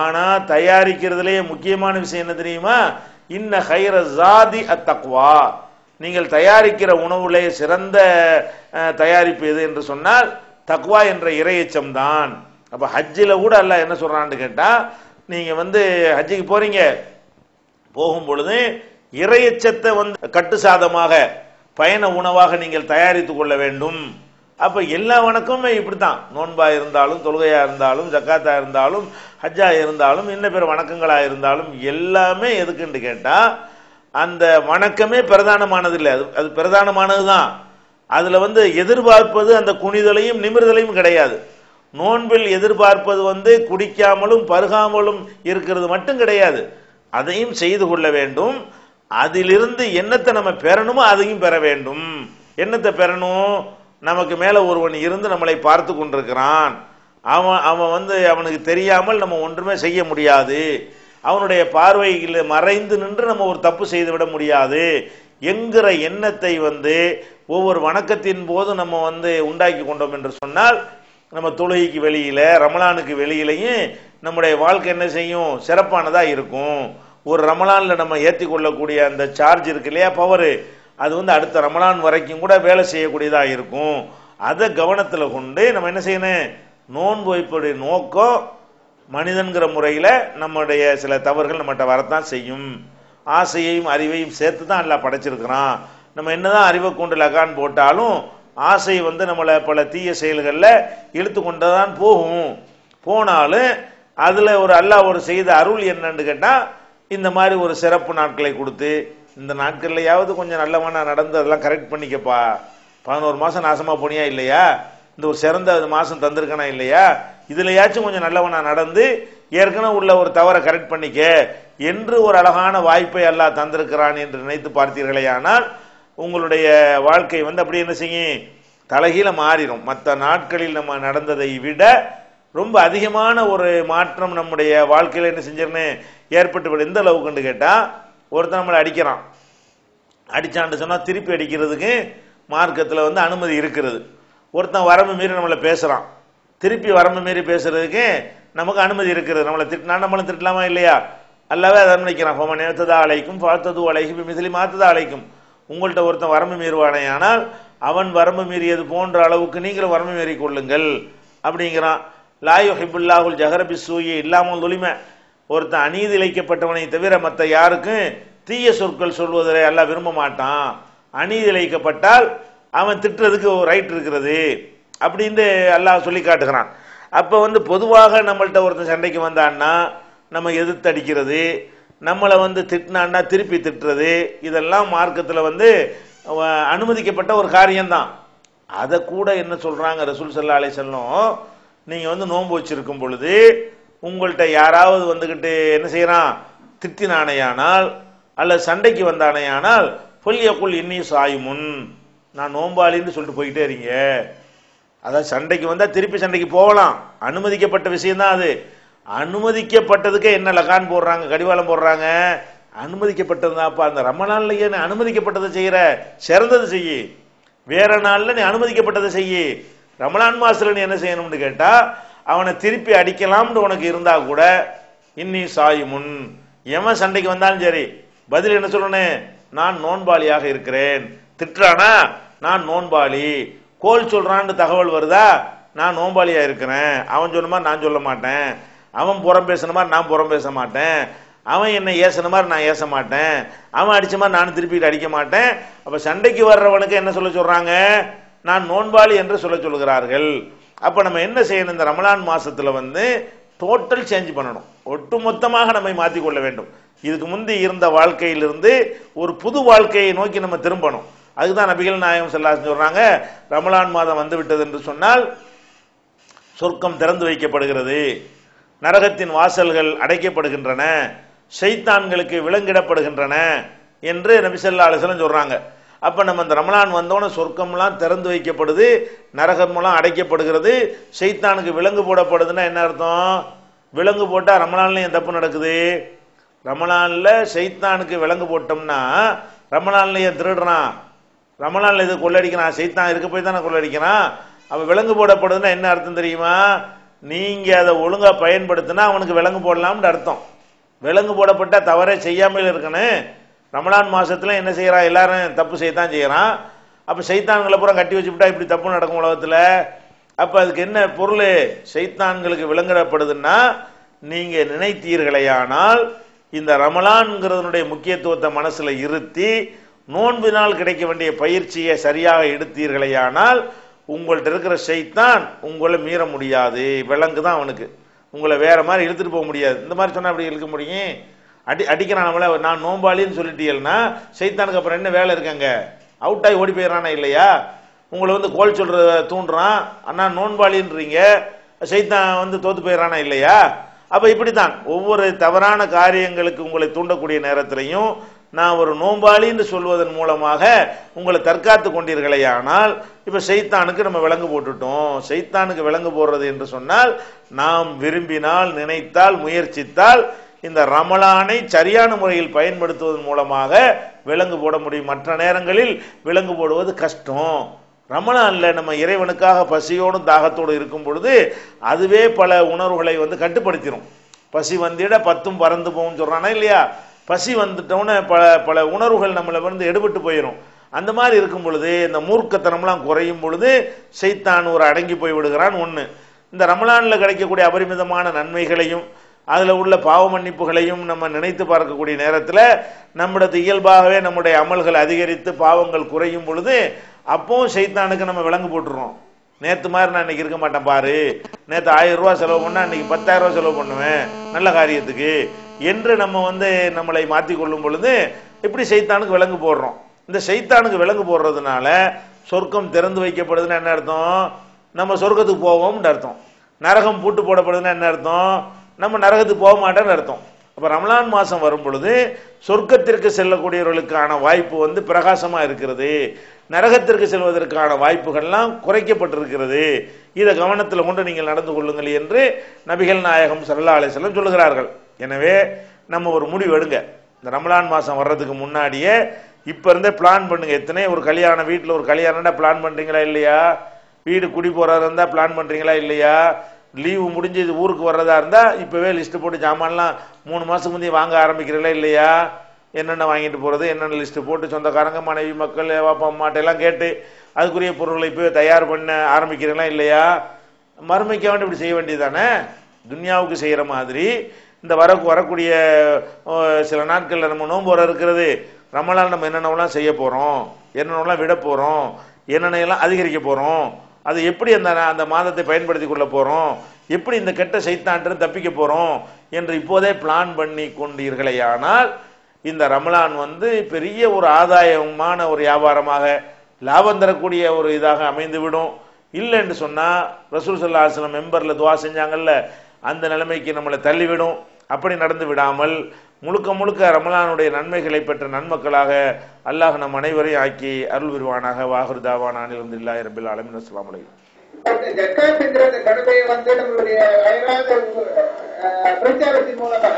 ஆனா தயாரிக்கிறதுலேயே முக்கியமான விஷயம் என்ன தெரியுமா, இன்ன ஹைர ஜாதி அத்தக்வா, நீங்கள் தயாரிக்கிற உணவுலே சிறந்த தயாரிப்பு எது என்று சொன்னால் தக்வா என்ற இறையச்சம் தான். அப்ப ஹஜ்ஜில கூட அல்லாஹ் என்ன சொல்றான்னு கேட்டா, நீங்க வந்து ஹஜ்ஜுக்கு போறீங்க, போகும் பொழுது இறையச்சத்தை வந்து கட்டு சாதமாக பயண உணவாக நீங்கள் தயாரித்துக் கொள்ள வேண்டும். அப்ப எல்லா வணக்கமுமே இப்படித்தான், நோன்பா இருந்தாலும், தொழுகையா இருந்தாலும், ஜக்காத்தா இருந்தாலும், ஹஜ்ஜா இருந்தாலும், இன்ன பிற வணக்கங்களா இருந்தாலும் எல்லாமே எதுக்குன்னு கேட்டா, அந்த வணக்கமே பிரதானமானது இல்லை, அது பிரதானமானது தான். அதுல வந்து எதிர்பார்ப்பது அந்த குனிதலையும் நிமிர்தலையும் கிடையாது. நோன்பில் எதிர்பார்ப்பது வந்து குடிக்காமலும் பருகாமலும் இருக்கிறது மட்டும் கிடையாது, அதையும் செய்து கொள்ள வேண்டும். அதிலிருந்து என்னத்தை நம்ம பெறணுமோ அதையும் பெற வேண்டும். என்னத்தை பெறணும், நமக்கு மேல ஒருவன் இருந்து நம்மளை பார்த்து கொண்டிருக்கிறான், அவன் வந்து அவனுக்கு தெரியாமல் நம்ம ஒன்றுமே செய்ய முடியாது, அவனுடைய பார்வையில் மறைந்து நின்று நம்ம ஒரு தப்பு செய்து விட முடியாது என்கிற எண்ணத்தை வந்து ஒவ்வொரு வணக்கத்தின் போது நம்ம வந்து உண்டாக்கி கொண்டோம் என்று சொன்னால், நம்ம தொழுகைக்கு வெளியில, ரமலானுக்கு வெளியிலையும் நம்முடைய வாழ்க்கை என்ன செய்யும், சிறப்பானதா இருக்கும். ஒரு ரமலான்ல நம்ம ஏற்றி கொள்ளக்கூடிய அந்த சார்ஜ் இருக்கு இல்லையா, பவரு, அது வந்து அடுத்த ரமலான் வரைக்கும் கூட வேலை செய்யக்கூடியதா இருக்கும். அதை கவனத்தில் கொண்டு நம்ம என்ன செய்யணும், நோன்பு வைப்புடைய நோக்கம் மனிதன்கிற முறையில் நம்முடைய சில தவறுகள் நம்மகிட்ட வரத்தான் செய்யும். ஆசையையும் அறிவையும் சேர்த்து தான் எல்லாம் படைச்சிருக்கிறான். நம்ம என்னதான் அறிவை கொண்டு லகான் போட்டாலும் ஆசை வந்து நம்மளை பல தீய செயல்களில் இழுத்து கொண்டுதான் போகும். போனாலும் அதுல ஒரு அல்லாஹ் ஒரு செய்த அருள் என்னன்னு கேட்டா, இந்த மாதிரி ஒரு சிறப்பு நாட்களை கொடுத்து, இந்த நாட்கள்லையாவது கொஞ்சம் நல்லவனா நடந்து அதெல்லாம் கரெக்ட் பண்ணிக்கப்பா, 11 மாசம் நாசமா போனியா இல்லையா, இந்த ஒரு சிறந்த மாசம் தந்திருக்கனா இல்லையா, இதுலயாச்சும் கொஞ்சம் நல்லவனா நடந்து ஏற்கனவே உள்ள ஒரு தவறை கரெக்ட் பண்ணிக்க என்று ஒரு அழகான வாய்ப்பை அல்லாஹ் தந்திருக்கிறான் என்று நினைத்து பார்த்தீர்களே, ஆனால் உங்களுடைய வாழ்க்கை வந்து அப்படி என்ன செய்யும், தலைகீழ மாறிடும். மற்ற நாட்களில் நம்ம நடந்ததை விட ரொம்ப அதிகமான ஒரு மாற்றம் நம்முடைய வாழ்க்கையில என்ன செஞ்சிருன்னு ஏற்பட்டு. எந்த அளவுக்குன்னு கேட்டா, ஒருத்தன் நம்மளை அடிக்கிறான், அடிச்சான்னு சொன்னா திருப்பி அடிக்கிறதுக்கு மார்க்கத்தில் வந்து அனுமதி இருக்கிறது. ஒருத்தன் வரம்பு மீறி நம்மளை பேசுறான், திருப்பி வரம்பு மீறி பேசுறதுக்கு நமக்கு அனுமதி இருக்கிறது. நம்மளை திட்டினா நம்மளும் திட்டலாமா இல்லையா, அல்லாவே அதை அனுமதிக்கிறான். ஃபமன் ஏத்ததா அலைக்கும் ஃபாத்தது அலைக்கும் மிஸ்லி மாத்ததா அலைக்கும். உங்கள்கிட்ட ஒருத்தன் வரம்பு மீறுவானே ஆனால் அவன் வரம்பு மீறியது போன்ற அளவுக்கு நீங்களும் வரம்பு மீறி கொள்ளுங்கள் அப்படிங்கிறான். லா யுஹிப்புல்லாஹுல் ஜஹர பிஸ்ஸூஇ இல்லாமல் துலிம, ஒருத்தன் அநீதி இழைக்கப்பட்டவனை தவிர மற்ற யாருக்கும் தீய சொற்கள் சொல்வதை அல்லாஹ் விரும்ப மாட்டான். அநீதி இழைக்கப்பட்டால் அவன் திட்டுறதுக்கு ஒரு ரைட் இருக்கிறது அப்படின்னு அல்லாஹ் சொல்லி காட்டுகிறான். அப்ப வந்து பொதுவாக நம்மள்கிட்ட ஒருத்தன் சண்டைக்கு வந்தான்னா நம்ம எதிர்த்து அடிக்கிறது, நம்மளை வந்து திட்டினான்னா திருப்பி திட்டுறது, இதெல்லாம் மார்க்கத்தில் வந்து அனுமதிக்கப்பட்ட ஒரு காரியம்தான். அதை கூட என்ன சொல்றாங்க ரசூல் ஸல்லல்லாஹு அலைஹி வஸல்லம், நீங்க வந்து நோன்பு வச்சிருக்கும் பொழுது உங்கள்கிட்ட யாராவது வந்துகிட்டு என்ன செய்யறான், திட்டினானையானால் அல்லது சண்டைக்கு வந்தானையானால் ஃபல்யகுல் இன்னி சாயிமுன், நான் நோம்பாளின்னு சொல்லிட்டு போயிட்டே இருங்க. அதாவது சண்டைக்கு வந்தா திருப்பி சண்டைக்கு போகலாம், அனுமதிக்கப்பட்ட விஷயம் தான் அது. அனுமதிக்கப்பட்டதுக்கு என்ன லகான் போடுறாங்க, கடிவாளம் போடுறாங்க, அனுமதிக்கப்பட்டது தான்ப்பா. அந்த ரமலான்லயே நீ அனுமதிக்கப்பட்டதை செய்யற, சிறந்தது செய்யி. வேற நாள்ல நீ அனுமதிக்கப்பட்டதை செய்யி. ரமலான் மாசத்துல நீ என்ன செய்யணும்னு கேட்டா, அவனை திருப்பி அடிக்கலாம்னு உனக்கு இருந்தா கூட இன்னி சாயிமுன், எவன் சண்டைக்கு வந்தாலும் சரி பதில் என்ன சொல்லணும், நான் நோன்பாளியாக இருக்கிறேன். திட்டுறானா நான் நோன்பாளி, கோல் சொல்றான்னு தகவல் வருதா நான் நோன்பாளியா இருக்கிறேன். அவன் சொன்ன மாதிரி நான் சொல்ல மாட்டேன், அவன் புறம் பேசின மாதிரி நான் புறம் பேச மாட்டேன், அவன் என்ன ஏசின மாதிரி நான் ஏச மாட்டேன், அவன் அடிச்ச மாதிரி நான் திருப்பி அடிக்க மாட்டேன். அப்ப சண்டைக்கு வர்றவனுக்கு என்ன சொல்ல சொல்றாங்க, நான் நோன்பாளி என்று சொல்ல சொல்கிறார்கள். அப்ப நம்ம என்ன செய்யணும், இந்த ரமலான் மாசத்துல வந்து டோட்டல் சேஞ்ச் பண்ணணும், ஒட்டுமொத்தமாக நம்மை மாற்றிக்கொள்ள வேண்டும். இதுக்கு முந்தி இருந்த வாழ்க்கையிலிருந்து ஒரு புது வாழ்க்கையை நோக்கி நம்ம திரும்பணும். அதுதான் நபிகள் நாயகம் ஸல்லல்லாஹு அலைஹி வஸல்லம் சொல்றாங்க, ரமலான் மாதம் வந்து விட்டது என்று சொன்னால் சொர்க்கம் திறந்து வைக்கப்படுகிறது, நரகத்தின் வாசல்கள் அடைக்கப்படுகின்றன, ஷைத்தான்களுக்கு விலங்கிடப்படுகின்றன என்று நபி ஸல்லல்லாஹு அலைஹி வஸல்லம் சொல்றாங்க. அப்ப நம்ம இந்த ரமலான் வந்தோன்னு சொர்க்கம்லாம் திறந்து வைக்கப்படுது, நரகம்லாம் அடைக்கப்படுகிறது, ஷைத்தானுக்கு விலங்கு போடப்படுதுன்னா என்ன அர்த்தம்? விலங்கு போட்டா ரமலான்ல ஏன் தப்பு நடக்குது? ரமலான்ல ஷைத்தானுக்கு விலங்கு போட்டோம்னா ரமலான்ல ஏன் திருடுறான்? ரமலான்ல இது கொள்ளடிக்கிறான், ஷைத்தான் இருக்க போய் தானே கொள்ளடிக்கிறான். அப்ப விலங்கு போடப்படுதுன்னா என்ன அர்த்தம் தெரியுமா? நீங்க அதை ஒழுங்கா பயன்படுத்தினா அவனுக்கு விலங்கு போடலாம்னு அர்த்தம். விலங்கு போடப்பட்டா தவறே செய்யாமல் இருக்கணும். ரமலான் மாசத்துல என்ன செய்யறான்? எல்லாரும் தப்பு செய்யத்தான் செய்யறான். அப்ப ஷைத்தான்களை பூரா கட்டி வச்சுட்டா இப்படி தப்பு நடக்கும் உலகத்துல. அப்ப அதுக்கு என்ன பொருள்? ஷைத்தான்களுக்கு விலங்கிடப்படுதுன்னா நீங்க நினைத்தீர்களேயானால் இந்த ரமலான்ங்கிறதுனுடைய முக்கியத்துவத்தை மனசுல இருத்தி நோன்பினால் கிடைக்க வேண்டிய பயிற்சியை சரியாக எடுத்தீர்களேயானால் உங்கள்ட்ட இருக்கிற ஷைத்தான் உங்களை மீற முடியாது. விலங்கு தான் அவனுக்கு, உங்களை வேற மாதிரி இழுத்துட்டு போக முடியாது. இந்த மாதிரி சொன்னா அப்படி இழுக்க முடியும்? அடிக்கிறான் நம்மள, நான் நோம்பாளின்னு சொல்லிட்டீங்கன்னா ஷைத்தானுக்கு அப்புறம் என்ன வேலை இருக்காங்க? அவுட் ஆகி ஓடி போயிடறானா இல்லையா? உங்களை வந்து கோல் சொல்ற தூண்டுறான், அண்ணா நோன்பாளின்றீங்க, ஷைத்தான் வந்து தோத்து போயிடறானா இல்லையா? அப்ப இப்படித்தான் ஒவ்வொரு தவறான காரியங்களுக்கு உங்களை தூண்டக்கூடிய நேரத்திலையும் நான் ஒரு நோம்பாளின்னு சொல்வதன் மூலமாக உங்களை தற்காத்து கொண்டீர்களேயானால் இப்ப ஷைத்தானுக்கு நம்ம விலங்கு போட்டுட்டோம். ஷைத்தானுக்கு விலங்கு போடுறது என்று சொன்னால் நாம் விரும்பினால், நினைத்தால், முயற்சித்தால் இந்த ரமலானை சரியான முறையில் பயன்படுத்துவதன் மூலமாக விலங்கு போட முடியும். மற்ற நேரங்களில் விலங்கு போடுவது கஷ்டம். ரமலான்ல நம்ம இறைவனுக்காக பசியோடும் தாகத்தோடு இருக்கும் பொழுது அதுவே பல உணர்வுகளை வந்து கட்டுப்படுத்திடும். பசி வந்திட 10 பறந்து போகும் சொல்றானா இல்லையா? பசி வந்துட்டோன்னு பல பல உணர்வுகள் நம்மளை வந்து எடுபட்டு போயிடும். அந்த மாதிரி இருக்கும் பொழுது இந்த மூர்க்கத்தனம்லாம் குறையும் பொழுது ஷைத்தான் ஒரு அடங்கி போய் விடுகிறான். ஒன்று, இந்த ரமலான்ல கிடைக்கக்கூடிய அபரிமிதமான நன்மைகளையும் அதுல உள்ள பாவ மன்னிப்புகளையும் நம்ம நினைத்து பார்க்கக்கூடிய நேரத்தில் நம்முடைய இயல்பாகவே நம்முடைய அமல்கள் அதிகரித்து பாவங்கள் குறையும் பொழுது அப்போ ஷைத்தானுக்கு நம்ம விலங்கு போட்டுறோம். நேற்று மாதிரி நான் இன்னைக்கு இருக்க மாட்டேன் பாரு, நேற்று 1000 ரூபாய் செலவு பண்ணா இன்னைக்கு 10,000 ரூபாய் செலவு பண்ணுவேன் நல்ல காரியத்துக்கு என்று நம்ம வந்து நம்மளை மாற்றி கொள்ளும் பொழுது இப்படி ஷைத்தானுக்கு விலங்கு போடுறோம். இந்த ஷைத்தானுக்கு விலங்கு போடுறதுனால சொர்க்கம் திறந்து வைக்கப்படுதுன்னு என்ன அர்த்தம்? நம்ம சொர்க்கத்துக்கு போவோம்னு அர்த்தம். நரகம் பூட்டு போடப்படுதுன்னு என்ன அர்த்தம்? நம்ம நரகத்துக்கு போக மாட்டேன்னு அர்த்தம். அப்ப ரமலான் மாசம் வரும் பொழுது சொர்க்கத்திற்கு செல்லக்கூடியவர்களுக்கான வாய்ப்பு வந்து பிரகாசமா இருக்கிறது, நரகத்திற்கு செல்வதற்கான வாய்ப்புகள்லாம் குறைக்கப்பட்டிருக்கிறது. இதை கவனத்தில் கொண்டு நீங்கள் நடந்து கொள்ளுங்கள் என்று நபிகள் நாயகம் ஸல்லல்லாஹு அலைஹி வஸல்லம் சொல்லுகிறார்கள். எனவே நம்ம ஒரு முடிவு எடுங்க. இந்த ரமலான் மாசம் வர்றதுக்கு முன்னாடியே இப்ப இருந்தே பிளான் பண்ணுங்க. எத்தனை ஒரு கல்யாணம், வீட்டில் ஒரு கல்யாணம்னா பிளான் பண்றீங்களா இல்லையா? வீடு குடி போறதா இருந்தா பிளான் பண்றீங்களா இல்லையா? லீவு முடிஞ்சு இது ஊருக்கு வர்றதா இருந்தா இப்பவே லிஸ்ட் போட்டு ஜாமான்லாம் 3 மாசத்துக்கு முந்தைய வாங்க ஆரம்பிக்கிறீங்களா இல்லையா? என்னென்ன வாங்கிட்டு போறது, என்னென்ன லிஸ்ட் போட்டு சொந்தக்காரங்க, மனைவி, மக்கள், அப்பா அம்மாட்ட எல்லாம் கேட்டு அதுக்குரிய பொருட்களை இப்போ தயார் பண்ண ஆரம்பிக்கிறீங்களா இல்லையா? மறுமைக்க வேண்டி இப்படி செய்ய வேண்டியதானே? துன்யாவுக்கு செய்யற மாதிரி இந்த வரக்கூடிய சில நாட்கள்ல நம்ம நோன்பு வர இருக்கிறது, ரமலான் நம்ம என்னென்னலாம் செய்ய போறோம், என்னென்னலாம் விட போறோம், என்னென்னலாம் அதிகரிக்க போறோம், அது எப்படி அந்த மாதத்தை பயன்படுத்தி கொள்ள போறோம், எப்படி இந்த கெட்ட ஷைத்தான்ட்டு தப்பிக்க போறோம் என்று இப்போதே பிளான் பண்ணி கொண்டீர்களேயானால் இந்த ரமலான் வந்து பெரிய ஒரு ஆதாயமான ஒரு வியாபாரமாக லாபம் தரக்கூடிய ஒரு இதாக அமைந்துவிடும். இல்லை என்று சொன்னா ரசூல் ஸல்லல்லாஹு அலைஹி வஸல்லம் மெம்பர்ல துவா செஞ்சாங்கல்ல, அந்த நிலைமைக்கு நம்மளை தள்ளிவிடும். அப்படி நடந்து விடாமல் முழுக்க முழுக்க ரமலானுடைய நன்மைகளை பெற்ற நன்மக்களாக அல்லாஹ் நம் அனைவரையும் ஆக்கி அருள் புரிவானாக. வாஹிரு தாவானா அல்ஹம்துலில்லாஹி ரப்பில் ஆலமீன். அஸ்ஸலாமு அலைக்கும். ஜக்காத் என்கிற அந்த கடமையை வந்து நம்மளுடைய அயராத பிரச்சாரத்தின் மூலமா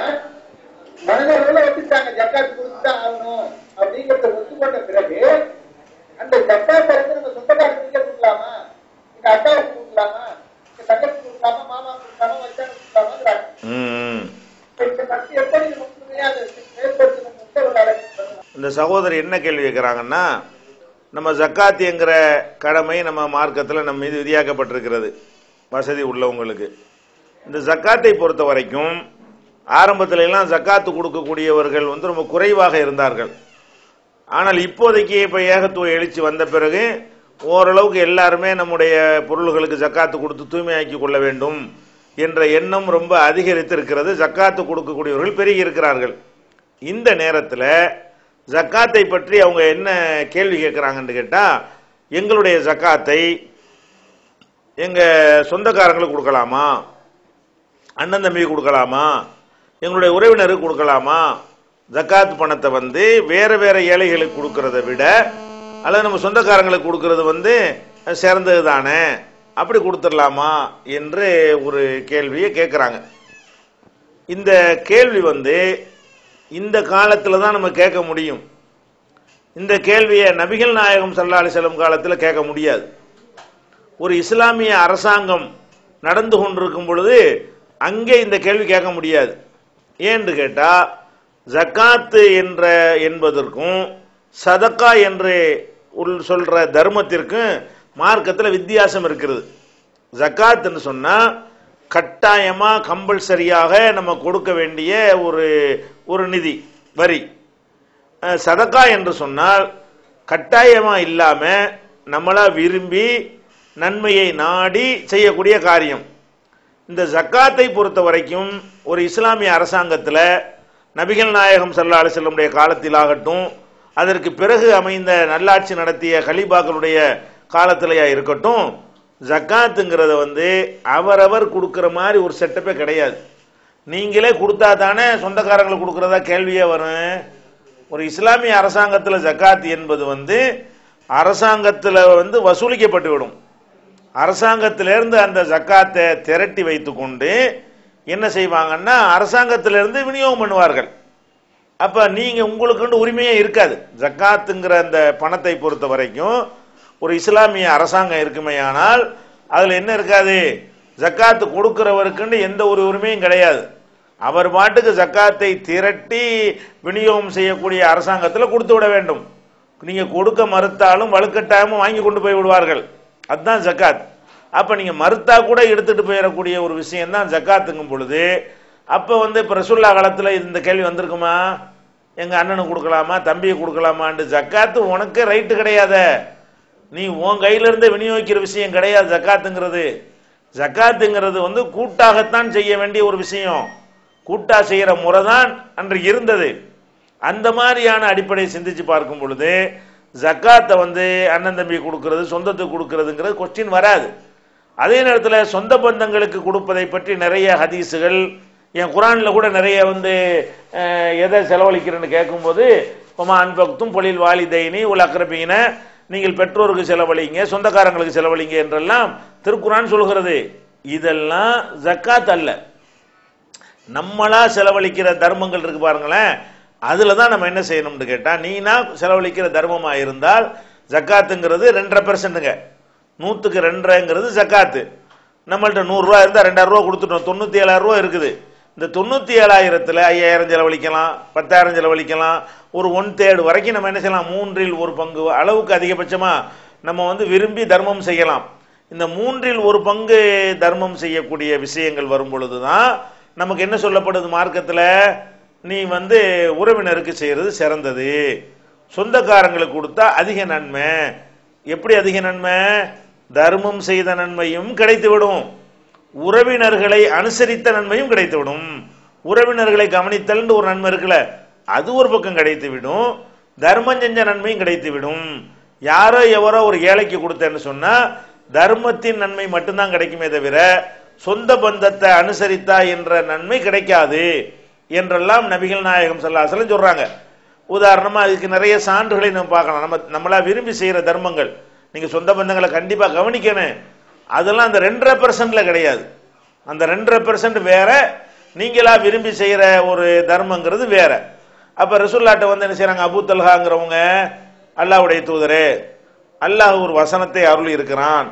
மனிதர்களை வச்சுட்டாங்க, ஜக்காத் கொடுத்துதான் ஆகணும் அப்படிங்கறத ஒத்துக்கொண்ட பிறகு அந்த ஜக்காத்தை வந்து நம்ம சொந்தக்காரங்களுக்கு கொடுக்கலாமா, எங்க அக்காவுக்கு கொடுக்கலாமா, எங்க தங்கத்துக்கு கொடுக்கலாமா, மாமா கொடுக்கலாமா, வச்சாங்க கொடுக்கலாமாங்கிறாங்க. எப்படி முழுமையா அதை செயல்படுத்தணும்? இந்த சகோதரி என்ன கேள்வி கேட்கிறாங்கன்னா, நம்ம ஜக்காத் என்கிற கடமை நம்ம மார்க்கத்தில் நம்ம மீது விதியாக்கப்பட்டிருக்கிறது வசதி உள்ளவங்களுக்கு. இந்த ஜக்காத்தை பொறுத்த வரைக்கும் ஆரம்பத்துல எல்லாம் ஜக்காத்து கொடுக்கக்கூடியவர்கள் வந்து ரொம்ப குறைவாக இருந்தார்கள். ஆனால் இப்போதைக்கு இப்ப ஏகத்துவ எழுச்சி வந்த பிறகு ஓரளவுக்கு எல்லாருமே நம்முடைய பொருள்களுக்கு ஜக்காத்து கொடுத்து தூய்மையாக்கி கொள்ள வேண்டும் என்ற எண்ணம் ரொம்ப அதிகரித்து இருக்கிறது. ஜக்காத்து கொடுக்கக்கூடியவர்கள் பெருகி இருக்கிறார்கள். இந்த நேரத்தில் ஜக்காத்தை பற்றி அவங்க என்ன கேள்வி கேட்குறாங்கன்னு கேட்டால், எங்களுடைய ஜக்காத்தை எங்கள் சொந்தக்காரங்களுக்கு கொடுக்கலாமா, அண்ணன் தம்பி கொடுக்கலாமா, எங்களுடைய உறவினருக்கு கொடுக்கலாமா, ஜக்காத் பணத்தை வந்து வேறு வேறு ஏழைகளுக்கு கொடுக்கறத விட அல்லது நம்ம சொந்தக்காரங்களுக்கு கொடுக்கறது சிறந்தது தானே, அப்படி கொடுத்துடலாமா என்று ஒரு கேள்வியை கேட்குறாங்க. இந்த கேள்வி இந்த காலத்தில் தான் நம்ம கேட்க முடியும். இந்த கேள்வியை நபிகள் நாயகம் ஸல்லல்லாஹு அலைஹி வஸல்லம் காலத்தில் கேட்க முடியாது. ஒரு இஸ்லாமிய அரசாங்கம் நடந்து கொண்டிருக்கும் பொழுது அங்கே இந்த கேள்வி கேட்க முடியாது. ஏன்னு கேட்டால், ஜக்காத்து என்பதற்கும் சதக்கா என்று சொல்ற தர்மத்திற்கும் மார்க்கத்தில் வித்தியாசம் இருக்கிறது. ஜக்காத்துன்னு சொன்னா கட்டாயமா கம்பல்சரியாக நம்ம கொடுக்க வேண்டிய ஒரு நிதி வரி. சதக்கா என்று சொன்னால் கட்டாயமா இல்லாம நம்மளா விரும்பி நன்மையை நாடி செய்யக்கூடிய காரியம். இந்த ஜக்காத்தை பொறுத்த வரைக்கும் ஒரு இஸ்லாமிய அரசாங்கத்தில் நபிகள் நாயகம் ஸல்லல்லாஹு அலைஹி வஸல்லம் காலத்தில் ஆகட்டும், அதற்கு பிறகு அமைந்த நல்லாட்சி நடத்திய கலீஃபாக்களுடைய காலத்திலேயா இருக்கட்டும், ஜக்காத்துங்கிறத அவரவர் கொடுக்கிற மாதிரி ஒரு செட்டப்பே கிடையாது. நீங்களே கொடுத்தா தானே சொந்தக்காரங்களுக்கு கொடுக்கறதா கேள்வியே வரும். ஒரு இஸ்லாமிய அரசாங்கத்தில் ஜக்காத் என்பது அரசாங்கத்தில் வசூலிக்கப்பட்டு விடும். அரசாங்கத்திலிருந்து அந்த ஜக்காத்தை திரட்டி வைத்து கொண்டு என்ன செய்வாங்கன்னா அரசாங்கத்திலிருந்து விநியோகம் பண்ணுவார்கள். அப்ப நீங்க உங்களுக்கு உரிமையே இருக்காது. ஜக்காத்துங்கிற அந்த பணத்தை பொறுத்த வரைக்கும் ஒரு இஸ்லாமிய அரசாங்கம் இருக்குமே, ஆனால் அதுல என்ன இருக்காது, ஜக்காத்து கொடுக்கிறவருக்கு எந்த ஒரு உரிமையும் கிடையாது. அவர் பாட்டுக்கு ஜக்காத்தை திரட்டி விநியோகம் செய்யக்கூடிய அரசாங்கத்தில் கொடுத்து விட வேண்டும். நீங்க கொடுக்க மறுத்தாலும் வலுக்கட்டாயமும் வாங்கி கொண்டு போய் விடுவார்கள். அதுதான் ஜக்காத். அப்ப நீங்க மறுத்தா கூட எடுத்துட்டு போயிடக்கூடிய ஒரு விஷயம் தான் ஜக்காத்துங்கும் பொழுது, அப்ப இப்ப ரசூலுல்லாஹ் காலத்துல இந்த கேள்வி வந்திருக்குமா, எங்க அண்ணனுக்கு கொடுக்கலாமா, தம்பியை கொடுக்கலாமான்னு? ஜக்காத்து உனக்கு ரைட்டு கிடையாத, நீ உன் கையில இருந்து விநியோகிக்கிற விஷயம் கிடையாது ஜக்காத்துங்கிறது. ஜக்காத்துங்கிறது கூட்டாகத்தான் செய்ய வேண்டிய ஒரு விஷயம். கூட்டா செய்யற முறை தான் அன்று இருந்தது. அந்த மாதிரியான அடிப்படையை சிந்திச்சு பார்க்கும் பொழுது ஜக்காத்தை அண்ணன் தம்பி கொடுக்கிறது, சொந்தத்துக்கு கொடுக்கிறதுங்கிறது கொஸ்டின் வராது. அதே நேரத்தில் சொந்த பந்தங்களுக்கு கொடுப்பதை பற்றி நிறைய ஹதீஸுகள், என் குரான்ல கூட நிறைய எதை செலவழிக்கிறேன்னு கேட்கும்போது, ஒமா அன்பக்தும் பொலில் வாலிதைனி உல் அக்ரபீன, நீங்கள் பெற்றோருக்கு செலவழிங்க, சொந்தக்காரங்களுக்கு செலவழிங்க என்றெல்லாம் திருக்குரான் சொல்கிறது. இதெல்லாம் ஜக்காத் அல்ல. நம்மளா செலவழிக்கிற தர்மங்கள் இருக்கு பாருங்களேன், அதுல தான் நம்ம என்ன செய்யணும்னு கேட்டா, நீனா செலவழிக்கிற தர்மமா இருந்தால் ஜக்காத்துங்கிறது 2.5%ங்க, 100க்கு 2.5ங்கிறது ஜக்காத்து. நம்மள்ட்ட 100 ரூபா இருந்தா 2000 ரூபா கொடுத்துட்டோம், 97,000 ரூபா இருக்குது. இந்த 97,000த்துல 5,000 செலவழிக்கலாம், 10,000 செலவழிக்கலாம், ஒரு 1/3 வரைக்கும் நம்ம என்ன செய்யலாம், 3/1 அளவுக்கு அதிகபட்சமா நம்ம விரும்பி தர்மம் செய்யலாம். இந்த 3/1 தர்மம் செய்யக்கூடிய விஷயங்கள் வரும் பொழுதுதான் நமக்கு என்ன சொல்லப்படுது மார்க்கத்துல, நீ உறவினருக்கு செய்யறது சிறந்தது, சொந்தக்காரங்களுக்கு கொடுத்தா அதிக நன்மை. எப்படி அதிக நன்மை? தர்மம் செய்த நன்மையும் கிடைத்துவிடும், உறவினர்களை அனுசரித்த நன்மையும் கிடைத்துவிடும். உறவினர்களை கவனித்தல் ஒரு நன்மை இருக்குல்ல, அது ஒரு பக்கம் கிடைத்துவிடும், தர்மம் செஞ்ச நன்மையும் கிடைத்துவிடும். யாரோ எவரோ ஒரு ஏழைக்கு கொடுத்தேன்னு சொன்னா தர்மத்தின் நன்மை மட்டும்தான் கிடைக்குமே தவிர சொந்த பந்தத்தை அனுசரித்தா என்ற நன்மை கிடைக்காது என்றெல்லாம் நபிகள் நாயகம் ஸல்லல்லாஹு அலைஹி வஸல்லம் சொல்றாங்க. உதாரணமா அதுக்கு நிறைய சான்றுகளை நம்ம பார்க்கலாம். நம்மளா விரும்பி செய்யற தர்மங்கள், நீங்க சொந்த பந்தங்களை கண்டிப்பா கவனிக்கணும், அதெல்லாம் அந்த 2.5%ல கிடையாது. அந்த 2.5% வேற, நீங்களா விரும்பி செய்யற ஒரு தர்மங்கிறது வேற. அப்ப ரசூலுல்லாஹ்ட்ட என்ன செய்யறாங்க, அபூ தல்ஹாங்கிறவங்க, அல்லாஹ்வுடைய தூதரே, அல்லாஹ் ஒரு வசனத்தை அருளி இருக்கிறான்,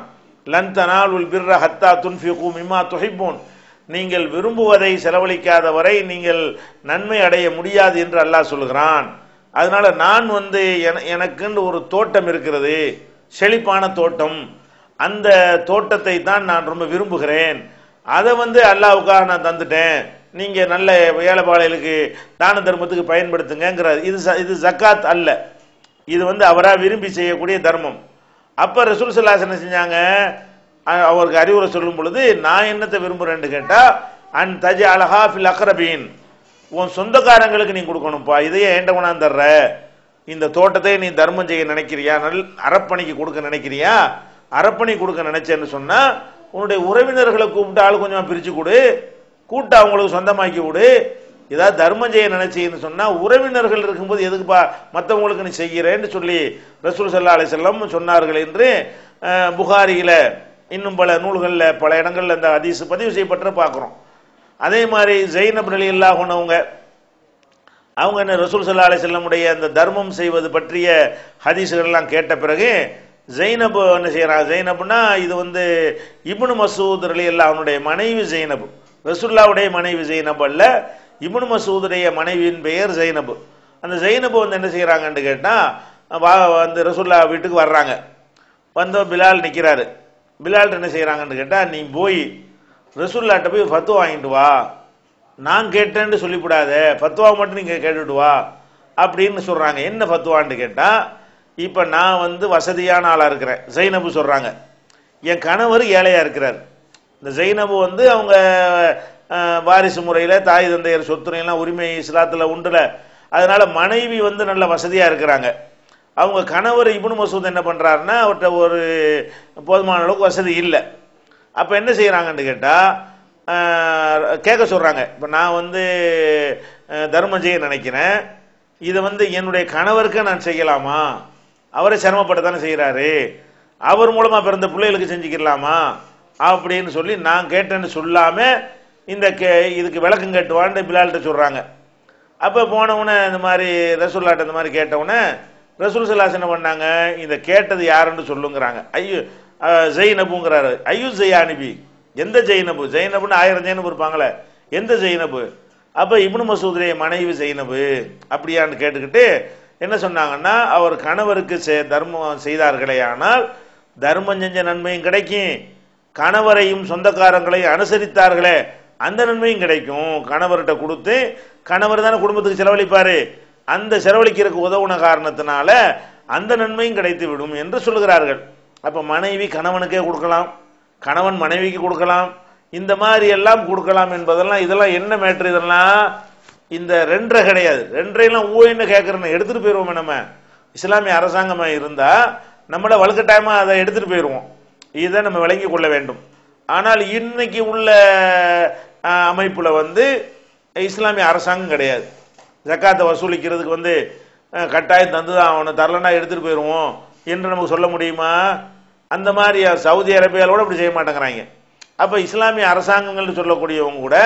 லன் தனாலுல் பிர்ர ஹத்தா துன்ஃபிகு மிம்மா துஹிப்பூன், நீங்கள் விரும்புவதை செலவழிக்காத வரை நீங்கள் நன்மை அடைய முடியாது என்று அல்லாஹ் சொல்கிறான். அதனால நான் எனக்குன்னு ஒரு தோட்டம் இருக்கிறது, செழிப்பான தோட்டம், அந்த தோட்டத்தை தான் நான் ரொம்ப விரும்புகிறேன், அதை அல்லாஹ்வுக்காக நான் தந்துட்டேன், நீங்க நல்ல ஏழைபாளைகளுக்கு தான தர்மத்துக்கு பயன்படுத்துங்கிறார். இது ஜக்காத் அல்ல, இது அவரா விரும்பி செய்யக்கூடிய தர்மம். அப்ப ரசூல் ஸல்லல்லாஹு அலைஹி வஸல்லம் செஞ்சாங்க, அவருக்கு அறிவுரை சொல்லும் பொழுது, நான் என்னத்தை விரும்புறேன்னு கேட்டா, அன் தஜ்அலஹா ஃபில் அக்ரபீன், உன் சொந்தக்காரங்களுக்கு நீ கொடுக்கணும்ப்பா, இதையே ஏண்ட கொண்டாந்துடுற, இந்த தோட்டத்தை நீ தர்மம் செய்ய நினைக்கிறியா, அரப்பணிக்கு கொடுக்க நினைக்கிறியா, அரப்பணி கொடுக்க நினைச்சேன்னு சொன்னா உன்னுடைய உறவினர்களை கூப்பிட்டு ஆளு கொஞ்சமா பிரிச்சு கொடு, கூட்ட அவங்களுக்கு சொந்தமாக்கி விடு. ஏதாவது தர்மம் செய்ய நினைச்சீன்னு சொன்னா உறவினர்கள் இருக்கும்போது எதுக்குப்பா மற்றவங்களுக்கு நீ செய்கிறேன்னு சொல்லி ரசூல் ஸல்லல்லாஹு அலைஹி வஸல்லம் சொன்னார்கள் என்று புகாரியில இன்னும் பல நூல்களில் பல இடங்கள்ல இந்த ஹதீஸ் பதிவு செய்யப்பட்டு பார்க்கிறோம். அதே மாதிரி ஜைனப் ரலியல்லாஹு அன்ஹு அவங்க என்ன ரசூல் ஸல்லல்லாஹு அலைஹி வஸல்லமுடைய அந்த தர்மம் செய்வது பற்றிய ஹதீஸ்கள் எல்லாம் கேட்ட பிறகு ஜைனப் என்ன செய்யறாங்க, ஜைனப்னா இது இப்னு மஸ்ஊத் ரலியல்லாஹு அன்ஹுடைய மனைவி ஜைனப், ரசூலுல்லாஹ்வுடைய மனைவி ஜைனப் அல்ல, இப்னு மஸ்ஊதுடைய மனைவியின் பெயர் ஜைனப். அந்த ஜைனப் என்ன செய்யறாங்கன்னு கேட்டா ரசூலுல்லாஹ் வீட்டுக்கு வர்றாங்க. பிலால் நிக்கிறாரு. பிலால் என்ன செய்யறாங்கன்னு கேட்டா, நீ போய் ரசூலுல்லாஹ்ட்ட போய் ஃபத்வா வாங்கிட்டு வா, நான் கேட்டேன்னு சொல்லிவிடாத, ஃபத்வா மட்டும் நீங்க கேட்டுட்டு வா அப்படின்னு சொல்றாங்க. என்ன ஃபத்வான்னு கேட்டா, இப்ப நான் வசதியான ஆளா இருக்கிறேன், ஜைனபு சொல்றாங்க, என் கணவர் ஏழையா இருக்கிறார். இந்த ஜைனபு அவங்க வாரிசு முறையில தாய் தந்தையர் சொத்துறையெல்லாம் உரிமை இஸ்லாத்துல உண்டுல, அதனால மனைவி நல்ல வசதியா இருக்கிறாங்க. அவங்க கணவர் இப்னு மஸ்ஊத் என்ன பண்றாருன்னா அவர்கிட்ட ஒரு போதுமான அளவுக்கு வசதி இல்லை. அப்ப என்ன செய்யறாங்கன்னு கேட்டா கேட்க சொல்றாங்க, இப்ப நான் தர்மம் செய்ய நினைக்கிறேன், இதை என்னுடைய கணவருக்கு நான் செய்யலாமா, அவரை சிரமப்பட்டு செய்யறாரு, அவர் மூலமா பிறந்த பிள்ளைகளுக்கு செஞ்சுக்கலாமா அப்படின்னு சொல்லி நான் கேட்டேன்னு சொல்லாம இதுக்கு விளக்கம் கேட்டுவான்னு பிலால்கிட்ட சொல்றாங்க. அப்ப போனவுடனே இந்த மாதிரி ரசூலுல்லாஹ்ட்ட இந்த மாதிரி கேட்டவுடனே ரசூல் ஸல்லல்லாஹு அலைஹி வஸல்லம் என்ன பண்ணாங்க, இதை கேட்டது யாருன்னு சொல்லுங்கிறாங்க. ஐயோ ஜைனபுங்கிறாரு. ஐயோ ஜையானிபி, எந்த ஜைனபு, ஜைனபுன்னு 1000 ஜைனபு இருப்பாங்களே, எந்த ஜைனபு? அப்ப இப்னு மஸ்ஊதுடைய மனைவி ஜைனபு அப்படியான்னு கேட்டுக்கிட்டு என்ன சொன்னாங்கன்னா, அவர் கணவருக்கு தர்மம் செய்தார்களே ஆனால் தர்மம் செஞ்ச நன்மையும் கிடைக்கும், கணவரையும் சொந்தக்காரங்களையும் அனுசரித்தார்களே அந்த நன்மையும் கிடைக்கும். கணவர்கிட்ட கொடுத்து, கணவர் தானே குடும்பத்துக்கு செலவழிப்பாரு, அந்த செலவழிக்கிறதுக்கு உதவுன காரணத்தினால அந்த நன்மையும் கிடைத்து விடும் என்று சொல்லுகிறார்கள். அப்ப மனைவி கணவனுக்கே கொடுக்கலாம், கணவன் மனைவிக்கு கொடுக்கலாம், இந்த மாதிரி எல்லாம் கொடுக்கலாம் என்பதெல்லாம் இதெல்லாம் என்ன மேட்ரு, இதெல்லாம் இந்த ரெண்டரை கிடையாது. ரெண்டரையெல்லாம் ஊன்னு கேட்கறேன்னு எடுத்துட்டு போயிருவோம். நம்ம இஸ்லாமிய அரசாங்கமா இருந்தா நம்மள வலுக்கட்டாயமா அதை எடுத்துட்டு போயிருவோம். இதை நம்ம விளங்கி கொள்ள வேண்டும். ஆனால் இன்னைக்கு உள்ள அமைப்புல இஸ்லாமிய அரசாங்கம் கிடையாது. ஜக்காத்தை வசூலிக்கிறதுக்கு கட்டாயம் தந்துதான் அவனை, தரலன்னா எடுத்துட்டு போயிருவோம் என்று நமக்கு சொல்ல முடியுமா? அந்த மாதிரி சவுதி அரேபியாவோட அப்படி செய்ய மாட்டேங்கிறாங்க. அப்ப இஸ்லாமிய அரசாங்கங்கள் சொல்லக்கூடியவங்க கூட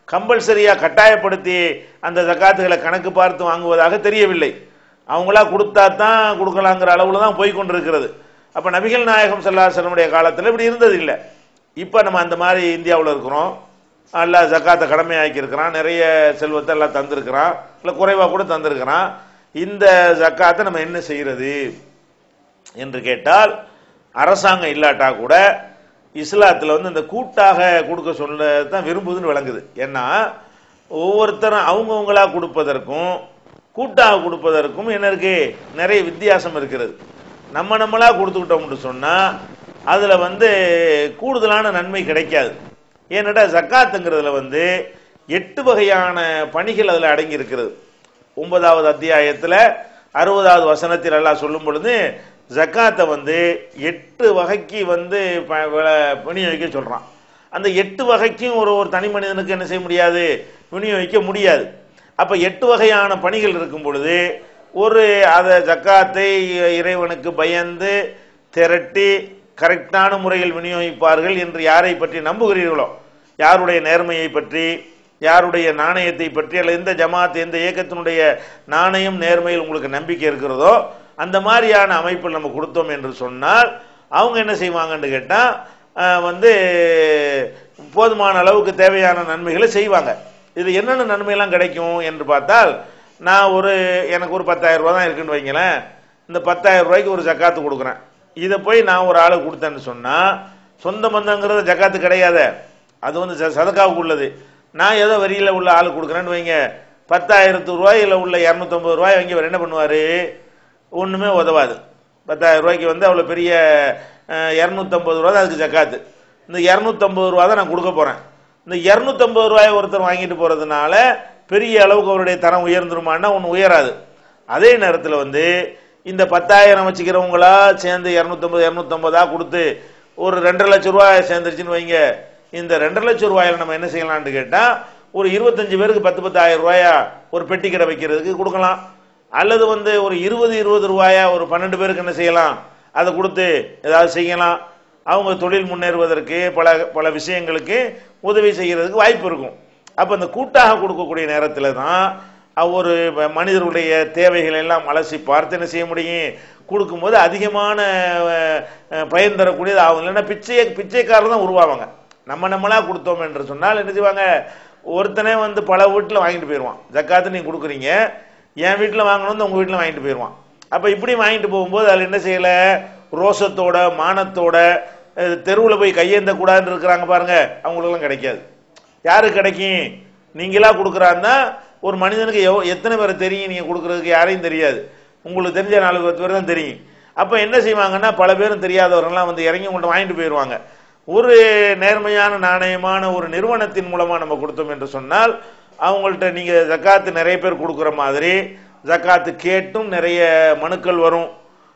கம்பல்சரியா கட்டாயப்படுத்தி அந்த ஜக்காத்துகளை கணக்கு பார்த்து வாங்குவதாக தெரியவில்லை. அவங்களா கொடுத்தா தான் கொடுக்கலாங்கிற அளவுல தான் போய் கொண்டிருக்கிறது. அப்ப நபிகள் நாயகம் ஸல்லல்லாஹு அலைஹி வஸல்லம் காலத்தில் இப்படி இருந்தது இல்லை. இப்ப நம்ம அந்த மாதிரி இந்தியாவில் இருக்கிறோம், அல்லாஹ் ஜக்காத்தை கடமையாக்கி இருக்கிறான், நிறைய செல்வத்தை எல்லாம் தந்திருக்கிறான், இல்லை குறைவா கூட தந்திருக்கிறான். இந்த ஜக்காத்தை நம்ம என்ன செய்யறது என்று கேட்டால், அரசாங்கம் இல்லாட்டா கூட இஸ்லாத்துல இந்த கூட்டாக கொடுக்க சொல்லதான் விரும்புதுன்னு விளங்குது. ஏன்னா ஒவ்வொருத்தரும் அவங்கவுங்களா கொடுப்பதற்கும் கூட்டாக கொடுப்பதற்கும் என்ன இருக்கு, நிறைய வித்தியாசம் இருக்கிறது. நம்மளா கொடுத்துக்கிட்டோம்னு சொன்னா அதுல கூடுதலான நன்மை கிடைக்காது. ஏன்னடா ஜக்காத்துங்கிறதுல 8 வகையான பணிகள் அதுல அடங்கி இருக்கிறது. 9வது அத்தியாயத்துல 60வது வசனத்தில் எல்லாம் சொல்லும் பொழுது ஜக்காத்தை 8 வகைக்கு விநியோகிக்க சொல்றான். அந்த 8 வகைக்கும் ஒரு தனி மனிதனுக்கு என்ன செய்ய முடியாது, விநியோகிக்க முடியாது. அப்ப 8 வகையான பணிகள் இருக்கும் பொழுது அதை ஜக்காத்தை இறைவனுக்கு பயந்து திரட்டி கரெக்டான முறையில் விநியோகிப்பார்கள் என்று யாரை பற்றி நம்புகிறீர்களோ, யாருடைய நேர்மையை பற்றி, யாருடைய நாணயத்தை பற்றி, அல்ல எந்த ஜமாத் எந்த இயக்கத்தினுடைய நாணயம் நேர்மையில் உங்களுக்கு நம்பிக்கை இருக்கிறதோ அந்த மாதிரியான அமைப்பில் நம்ம கொடுத்தோம் என்று சொன்னால் அவங்க என்ன செய்வாங்கன்னு கேட்டா போதுமான அளவுக்கு தேவையான நன்மைகளை செய்வாங்க. இது என்னென்ன நன்மையெல்லாம் கிடைக்கும் என்று பார்த்தால், நான் எனக்கு ஒரு 10,000 ரூபாய் தான் இருக்குன்னு வைங்களேன், இந்த 10,000 ரூபாய்க்கு ஒரு ஜக்காத்து கொடுக்குறேன். இதை போய் நான் ஒரு ஆளுக்கு கொடுத்தேன்னு சொன்னா சொந்த பந்தங்கிறது ஜக்காத்து கிடையாது, அது சதக்காவுக்கு உள்ளது. நான் ஏதோ வரியில உள்ள ஆளுக்கு கொடுக்குறேன்னு வைங்க, 10,000 ரூபாயில உள்ள 250 ரூபாய் வாங்கி அவர் என்ன பண்ணுவாரு, ஒண்ணுமே உதவாது. 10,000 ரூபாய்க்கு அவ்வளவு பெரிய 250 ரூபா தான் அதுக்கு ஜக்காத்து. இந்த 250 ரூபா தான் நான் கொடுக்க போறேன். இந்த 250 ரூபாய் ஒருத்தர் வாங்கிட்டு போறதுனால பெரிய அளவுக்கு அவருடைய தரம் உயர்ந்துருமான்னா ஒன்று உயராது. அதே நேரத்தில் வந்து இந்த 10,000 வச்சுக்கிறவங்களா சேர்ந்து 250 250 கொடுத்து ஒரு 2.5 லட்சம் ரூபாய் சேர்ந்துருச்சுன்னு வைங்க. இந்த 2.5 லட்சம் ரூபாயில நம்ம என்ன செய்யலாம்னு கேட்டா ஒரு 25 பேருக்கு 10,000 ரூபாயா ஒரு பெட்டி கடை வைக்கிறதுக்கு கொடுக்கலாம். அல்லது வந்து ஒரு 20 ரூபாயா ஒரு 12 பேருக்கு என்ன செய்யலாம், அதை கொடுத்து ஏதாவது செய்யலாம். அவங்க தொழில் முன்னேறுவதற்கு பல பல விஷயங்களுக்கு உதவி செய்யறதுக்கு வாய்ப்பு இருக்கும். அப்ப அந்த கூட்டாக கொடுக்கக்கூடிய நேரத்தில் தான் ஒரு மனிதர்களுடைய தேவைகள் எல்லாம் அலசி பார்த்து என்ன செய்ய முடியும், கொடுக்கும்போது அதிகமான பயன் தரக்கூடியது ஆகும். இல்லைன்னா பிச்சைக்காரர் தான் உருவாவாங்க. நம்மளா கொடுத்தோம் என்று சொன்னால் என்ன செய்வாங்க, ஒருத்தனே வந்து பல வீட்டில் வாங்கிட்டு போயிடுவான். ஜக்காத்து நீங்க கொடுக்குறீங்க, என் வீட்டில் வாங்கணும் உங்க வீட்டில் வாங்கிட்டு போயிடுவான். அப்ப இப்படி வாங்கிட்டு போகும்போது அதில் என்ன செய்யல, ரோசத்தோட மானத்தோட தெருவில் போய் கையேந்த கூடாதுன்னு இருக்கிறாங்க பாருங்க, அவங்களுக்கெல்லாம் கிடைக்காது. யாருக்கு கிடைக்கும், நீங்களா கொடுக்குறான்னா ஒரு மனிதனுக்கு எத்தனை பேரை தெரியும், நீங்க கொடுக்கறதுக்கு யாரையும் தெரியாது, உங்களுக்கு தெரிஞ்ச 4 பேர் தான் தெரியும். அப்ப என்ன செய்வாங்கன்னா பல பேரும் தெரியாதவர்கள்லாம் வந்து இறங்கி உங்கள்கிட்ட வாங்கிட்டு போயிடுவாங்க. ஒரு நேர்மையான நாணயமான ஒரு நிறுவனத்தின் மூலமா நம்ம கொடுத்தோம் என்று சொன்னால் அவங்கள்ட்ட நீங்க ஜக்காத்து நிறைய பேர் கொடுக்குற மாதிரி ஜக்காத்து கேட்டும் நிறைய மனுக்கள் வரும்.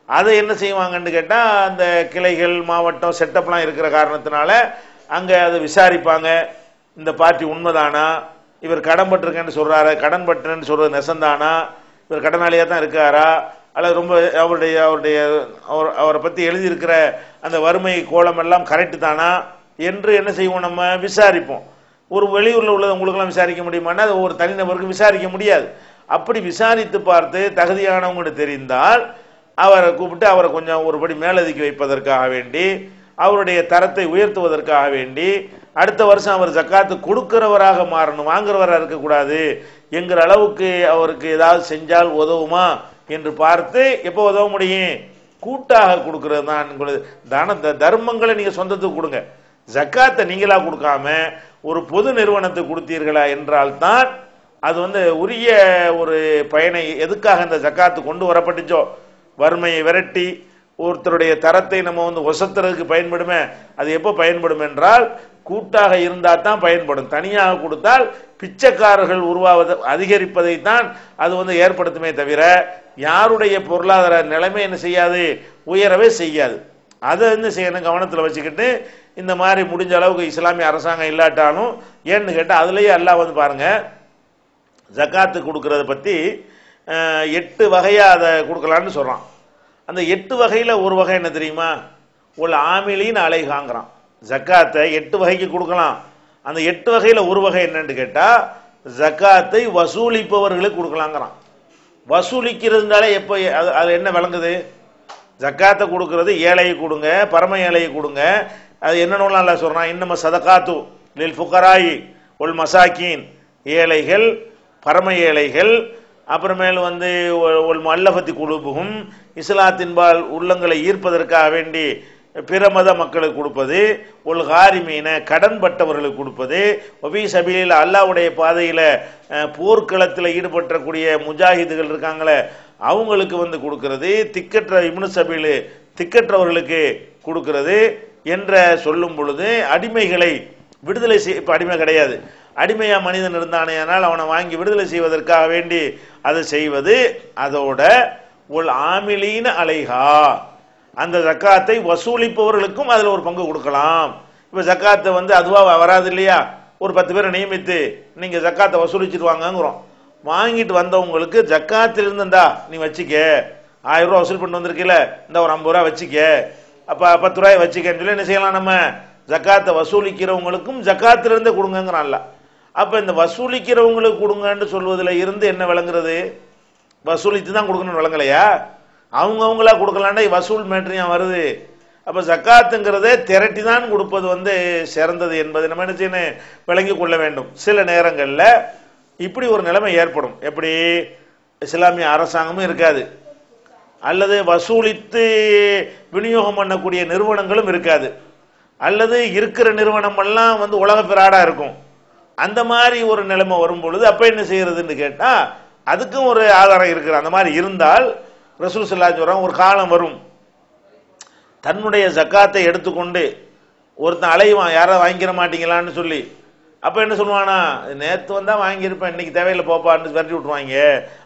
அதை என்ன செய்வாங்கன்னு கேட்டா அந்த கிளைகள் மாவட்டம் செட்டப்லாம் இருக்கிற காரணத்தினால அங்க அதை விசாரிப்பாங்க. இந்த பார்ட்டி உண்மைதானா, இவர் கடன் பட்டிருக்கேன்னு சொல்றாரு, கடன் பட்டுன்னு சொல்றது நெசந்தானா, இவர் கடனாளியா தான் இருக்காரா, அல்லது ரொம்ப அவரை பத்தி எழுதியிருக்கிற அந்த வறுமை கோலம் எல்லாம் கரெக்டு தானா என்று என்ன செய்வோம், நம்ம விசாரிப்போம். ஒரு வெளியூர்ல உள்ளது உங்களுக்கெல்லாம் விசாரிக்க முடியுமானா அது ஒரு தனிநபருக்கு விசாரிக்க முடியாது. அப்படி விசாரித்து பார்த்து தகுதியானவங்க தெரிந்தால் அவரை கூப்பிட்டு அவரை கொஞ்சம் ஒருபடி மேலதிக்க வைப்பதற்காக வேண்டி, அவருடைய தரத்தை உயர்த்துவதற்காக வேண்டி, அடுத்த வருஷம் அவர் ஜக்காத்து கொடுக்கிறவராக மாறணும், வாங்குறவராக இருக்கக்கூடாது என்கிற அளவுக்கு அவருக்கு ஏதாவது செஞ்சால் உதவுமா என்று பார்த்து எப்போ உதவ முடியும், கூட்டாக கொடுக்கிறது தான். தர்மங்களை நீங்க சொந்தத்துக்கு கொடுங்க, ஜக்காத்தை நீங்களா கொடுக்காம ஒரு பொது நிறுவனத்துக்கு கொடுத்தீர்களா என்றால் தான் அது வந்து உரிய ஒரு பயனை, எதுக்காக இந்த ஜக்காத்து கொண்டு வரப்பட்டுச்சோ, வறுமையை விரட்டி ஒருத்தருடைய தரத்தை நம்ம வந்து ஒசத்துறதுக்கு பயன்படுமே, அது எப்போ பயன்படும் என்றால் கூட்டாக இருந்தால் தான் பயன்படும். தனியாக கொடுத்தால் பிச்சைக்காரர்கள் உருவாவது அதிகரிப்பதைத்தான் அது வந்து ஏற்படுத்துமே தவிர யாருடைய பொருளாதார நிலைமை என்ன செய்யாது, உயரவே செய்யாது. அதை வந்து செய்யணும் கவனத்தில் வச்சுக்கிட்டு இந்த மாதிரி முடிஞ்ச அளவுக்கு இஸ்லாமிய அரசாங்கம் இல்லாட்டாலும், ஏன்னு கேட்டால் அதுலேயே எல்லாம் வந்து பாருங்க ஜக்காத்து கொடுக்கறத பற்றி 8 வகையா அதை கொடுக்கலான்னு சொல்றான். அந்த 8 வகையில ஒரு வகை என்ன தெரியுமா, உள்ள ஆமிலின் அலைகாங்கிறான். ஜக்காத்தை 8 வகைக்கு கொடுக்கலாம். அந்த 8 வகையில ஒரு வகை என்னன்னு கேட்டா ஜக்காத்தை வசூலிப்பவர்களுக்கு கொடுக்கலாங்கிறான். வசூலிக்கிறதுனால எப்ப அது என்ன விளங்குது, ஜக்காத்தை கொடுக்கறது ஏழையை கொடுங்க, பரம ஏழையை கொடுங்க. அது என்னன்னு நல்லா சொல்றான், இன்னம சதகாத்து லில் ஃபுகராயி ஒல் மசாக்கீன், ஏழைகள் பரம ஏழைகள், அப்புறமேல் வந்து ஒரு மல்லபத்தி குழுப்புகும் இஸ்லாத்தின்பால் உள்ளங்களை ஈர்ப்பதற்காக வேண்டி பிற மத மக்களுக்கு கொடுப்பது, ஒரு காரிமீன கடன் பட்டவர்களுக்கு கொடுப்பது, ஒபி சபீலில் அல்லாஹ்வுடைய பாதையில போர்க்களத்தில் ஈடுபட்டக்கூடிய முஜாஹிதுகள் இருக்காங்களே அவங்களுக்கு வந்து கொடுக்கிறது, திக்கற்ற இப்னு சபீல் திக்கற்றவர்களுக்கு கொடுக்கிறது என்ற சொல்லும் பொழுது அடிமைகளை விடுதலை செய்ய, இப்ப அடிமை கிடையாது, அடிமையா மனிதன் இருந்தானேயானால் அவனை வாங்கி விடுதலை செய்வதற்காக வேண்டி அதை செய்வது. அதோட உல் ஆமிலீன அலைஹா, அந்த ஜக்காத்தை வசூலிப்பவர்களுக்கும் அதுல ஒரு பங்கு கொடுக்கலாம். இப்ப ஜக்காத்தை வந்து அதுவா வராது இல்லையா, ஒரு 10 பேரை நியமித்து நீங்க ஜக்காத்தை வசூலிச்சுட்டு வாங்கிறோம். வாங்கிட்டு வந்தவங்களுக்கு ஜக்காத்திலிருந்து இந்தா நீ வச்சுக்க, 1000 ரூபா வசூல் பண்ணி வந்திருக்கல, இந்த ஒரு 50 ரூபா வச்சுக்க, அப்ப 10 ரூபாய் வச்சுக்கன்னு சொல்லி என்ன செய்யலாம், நம்ம ஜக்காத்தை வசூலிக்கிறவங்களுக்கும் ஜக்காத்திலிருந்து கொடுங்கிறான்ல. அப்ப இந்த வசூலிக்கிறவங்களுக்கு கொடுங்கன்னு சொல்வதில் இருந்து என்ன விளங்குறது, வசூலித்து தான் கொடுக்கணும்னு விளங்கலையா, அவங்கவுங்களா கொடுக்கலாண்டா வசூல் மேட்ரியா வருது. அப்ப ஜக்காத்துங்கிறதே திரட்டி தான் கொடுப்பது வந்து சிறந்தது என்பதை நம்ம என்ன செய்யணும், விளங்கி கொள்ள வேண்டும். சில நேரங்கள்ல இப்படி ஒரு நிலைமை ஏற்படும், எப்படி இஸ்லாமிய அரசாங்கமும் இருக்காது, அல்லது வசூலித்து விநியோகம் பண்ணக்கூடிய நிறுவனங்களும் இருக்காது, அல்லது இருக்கிற நிறுவனம் எல்லாம் வந்து உலக பிராடா இருக்கும். அந்த மாதிரி ஒரு நிலைமை வரும் பொழுது அப்ப என்ன செய்யறதுன்னு கேட்டா அதுக்கும் ஒரு ஆதாரம் இருக்கிற. அந்த மாதிரி இருந்தால் ரசூல் ஸல்லல்லாஹு அலைஹி வஸல்லம் ஒரு காலம் வரும், தன்னுடைய ஜக்காத்தை எடுத்துக்கொண்டு ஒருத்தன் அலைவான், யாராவது வாங்கிக்கிற மாட்டீங்களான்னு சொல்லி, அப்ப என்ன சொல்லுவானா, நேத்து வந்தா வாங்கியிருப்பேன், இன்னைக்கு தேவையில்லை போப்பான்னு விரட்டி விட்டுருவாங்க.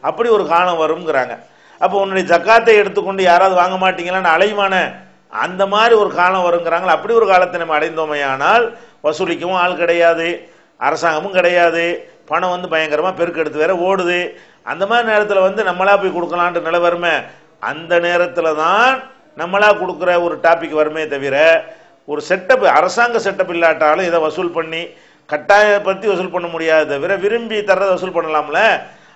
அப்படி ஒரு காலம் வருங்கிறாங்க. அப்போ உன்னுடைய ஜக்காத்தை எடுத்துக்கொண்டு யாராவது வாங்க மாட்டீங்களான்னு அலைமான அந்த மாதிரி ஒரு காலம் வருங்கிறாங்களா. அப்படி ஒரு காலத்தை நம்ம அடைந்தோமையானால் வசூலிக்கவும் ஆள் கிடையாது, அரசாங்கமும் கிடையாது, பணம் வந்து பயங்கரமா பெருக்கெடுத்து வேற ஓடுது. அந்த மாதிரி நேரத்தில் வந்து நம்மளா போய் கொடுக்கலான்ற நிலை வருமே. அந்த நேரத்தில் தான் நம்மளா கொடுக்குற ஒரு டாபிக் வருமே தவிர, ஒரு செட்டப் அரசாங்க செட்டப் இல்லாட்டாலும் இதை வசூல் பண்ணி கட்டாயப்படுத்தி வசூல் பண்ண முடியாது தவிர விரும்பி தர்றதை வசூல் பண்ணலாம்ல.